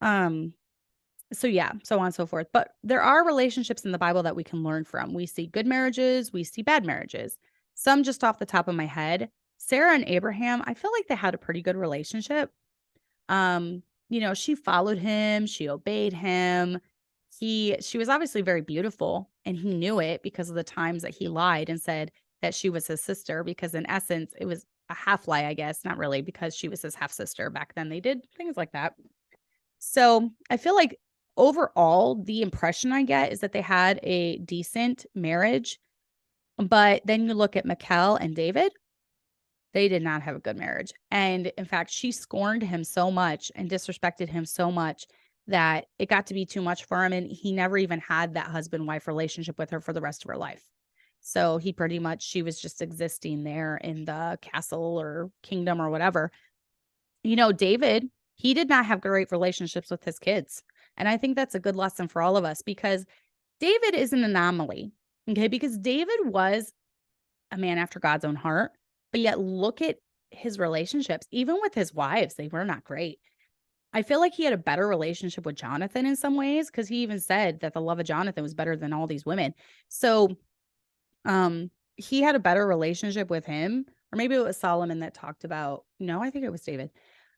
So yeah, so on and so forth. But there are relationships in the Bible that we can learn from. We see good marriages, we see bad marriages. Some just off the top of my head. Sarah and Abraham, I feel like they had a pretty good relationship. She followed him, she obeyed him. She was obviously very beautiful, and he knew it because of the times that he lied and said that she was his sister, because in essence, it was a half lie, I guess, not really, because she was his half sister. Back then they did things like that. So I feel like overall, the impression I get is that they had a decent marriage. But then you look at Michal and David, they did not have a good marriage. And in fact, she scorned him so much and disrespected him so much that it got to be too much for him. And he never even had that husband-wife relationship with her for the rest of her life. So she was just existing there in the castle or kingdom or whatever. David, he did not have great relationships with his kids. And I think that's a good lesson for all of us, because David is an anomaly. Okay. Because David was a man after God's own heart, but yet look at his relationships, even with his wives, they were not great. I feel like he had a better relationship with Jonathan in some ways, because he even said that the love of Jonathan was better than all these women. So, he had a better relationship with him, or maybe it was Solomon that talked about, no, I think it was David.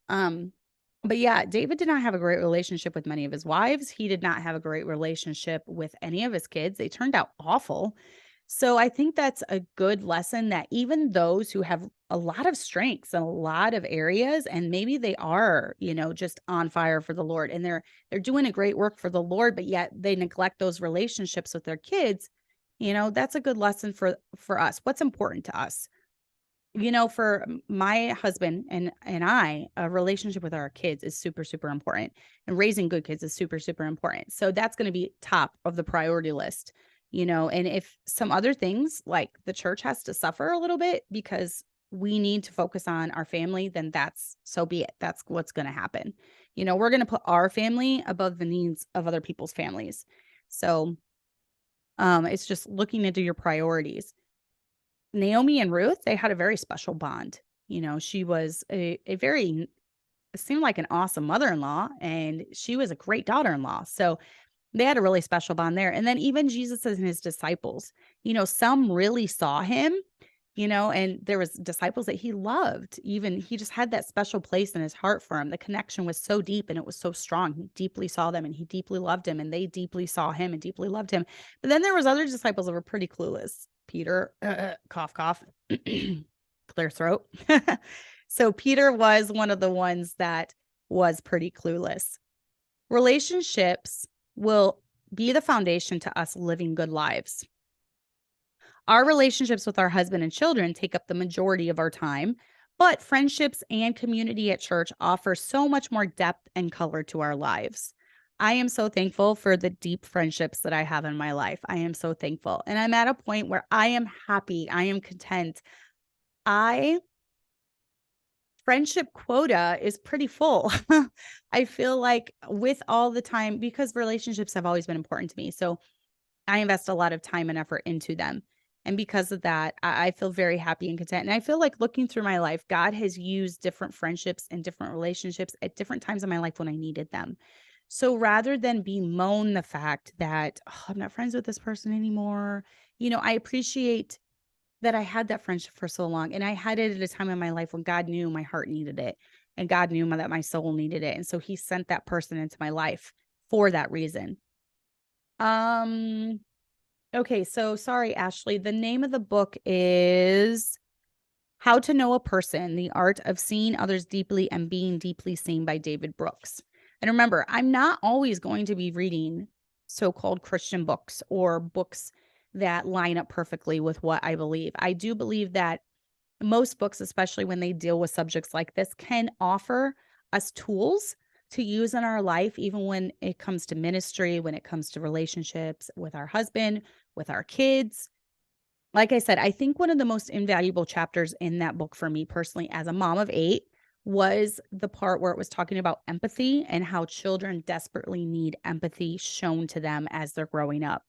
But yeah, David did not have a great relationship with many of his wives. He did not have a great relationship with any of his kids. They turned out awful. So I think that's a good lesson, that even those who have a lot of strengths in a lot of areas, and maybe they are, just on fire for the Lord, and they're doing a great work for the Lord, but yet they neglect those relationships with their kids. That's a good lesson for us. What's important to us? For my husband and I, a relationship with our kids is super, super important, and raising good kids is super, super important. So that's going to be top of the priority list, and if some other things like the church has to suffer a little bit because we need to focus on our family, then so be it. That's what's going to happen. We're going to put our family above the needs of other people's families. So, it's just looking into your priorities. Naomi and Ruth, they had a very special bond. She was it seemed like an awesome mother-in-law, and she was a great daughter-in-law. So they had a really special bond there. And then even Jesus and his disciples, some really saw him, and there was disciples that he loved. Even he just had that special place in his heart for him. The connection was so deep and it was so strong. He deeply saw them and he deeply loved him, and they deeply saw him and deeply loved him. But then there was other disciples that were pretty clueless. Peter, cough, cough, clear throat. So Peter was one of the ones that was pretty clueless. Relationships will be the foundation to us living good lives. Our relationships with our husband and children take up the majority of our time, but friendships and community at church offer so much more depth and color to our lives. I am so thankful for the deep friendships that I have in my life. I am so thankful. And I'm at a point where I am happy. I am content. Friendship quota is pretty full. I feel like with all the time, because relationships have always been important to me. So I invest a lot of time and effort into them. And because of that, I feel very happy and content. And I feel like looking through my life, God has used different friendships and different relationships at different times in my life when I needed them. So rather than bemoan the fact that I'm not friends with this person anymore, I appreciate that I had that friendship for so long. And I had it at a time in my life when God knew my heart needed it, and God knew that my soul needed it. And so he sent that person into my life for that reason. Okay. So sorry, Ashley. The name of the book is How to Know a Person, The Art of Seeing Others Deeply and Being Deeply Seen by David Brooks. And remember, I'm not always going to be reading so-called Christian books or books that line up perfectly with what I believe. I do believe that most books, especially when they deal with subjects like this, can offer us tools to use in our life, even when it comes to ministry, when it comes to relationships with our husband, with our kids. Like I said, I think one of the most invaluable chapters in that book for me personally, as a mom of 8, was the part where it was talking about empathy and how children desperately need empathy shown to them as they're growing up.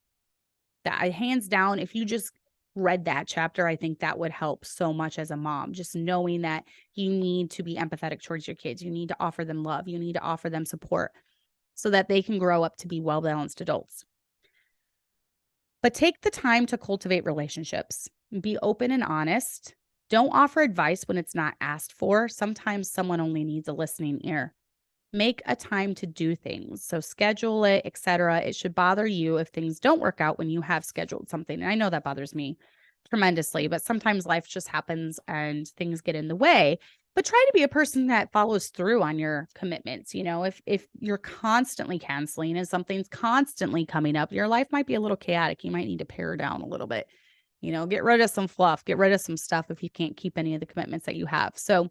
That, hands down, if you just read that chapter, I think that would help so much as a mom, just knowing that you need to be empathetic towards your kids. You need to offer them love. You need to offer them support so that they can grow up to be well-balanced adults. But take the time to cultivate relationships. Be open and honest. Don't offer advice when it's not asked for. Sometimes someone only needs a listening ear. Make a time to do things. So schedule it, etc. It should bother you if things don't work out when you have scheduled something. And I know that bothers me tremendously, but sometimes life just happens and things get in the way. But try to be a person that follows through on your commitments. If you're constantly canceling and something's constantly coming up, your life might be a little chaotic. You might need to pare down a little bit. Get rid of some fluff, get rid of some stuff if you can't keep any of the commitments that you have. So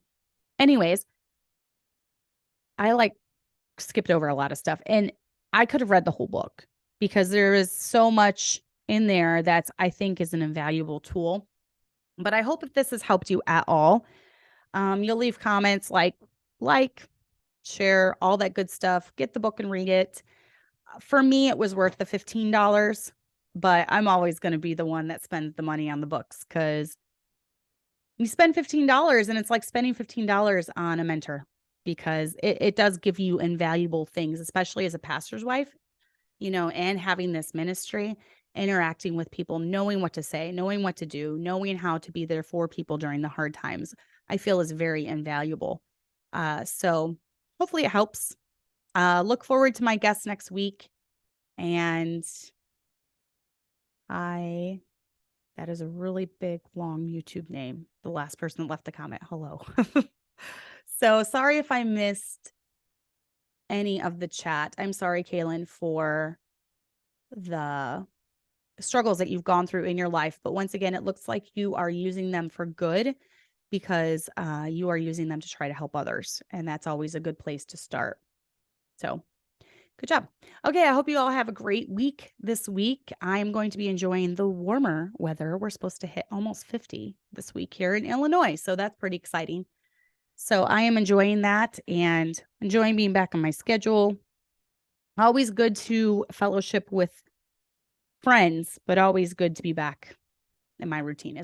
anyways, I skipped over a lot of stuff, and I could have read the whole book because there is so much in there that I think is an invaluable tool. But I hope if this has helped you at all, you'll leave comments, like, share, all that good stuff. Get the book and read it. For me, it was worth the $15, but I'm always going to be the one that spends the money on the books, because you spend $15 and it's like spending $15 on a mentor, because it does give you invaluable things, especially as a pastor's wife, and having this ministry, interacting with people, knowing what to say, knowing what to do, knowing how to be there for people during the hard times, I feel is very invaluable. So hopefully it helps. Look forward to my guest next week. And that is a really big, long YouTube name. The last person that left the comment, hello. So sorry if I missed any of the chat. I'm sorry, Kaylin, for the struggles that you've gone through in your life. But once again, it looks like you are using them for good, because you are using them to try to help others. And that's always a good place to start. So good job. Okay, I hope you all have a great week this week. I'm going to be enjoying the warmer weather. We're supposed to hit almost 50 this week here in Illinois, so that's pretty exciting. So I am enjoying that and enjoying being back on my schedule. Always good to fellowship with friends, but always good to be back in my routine as well.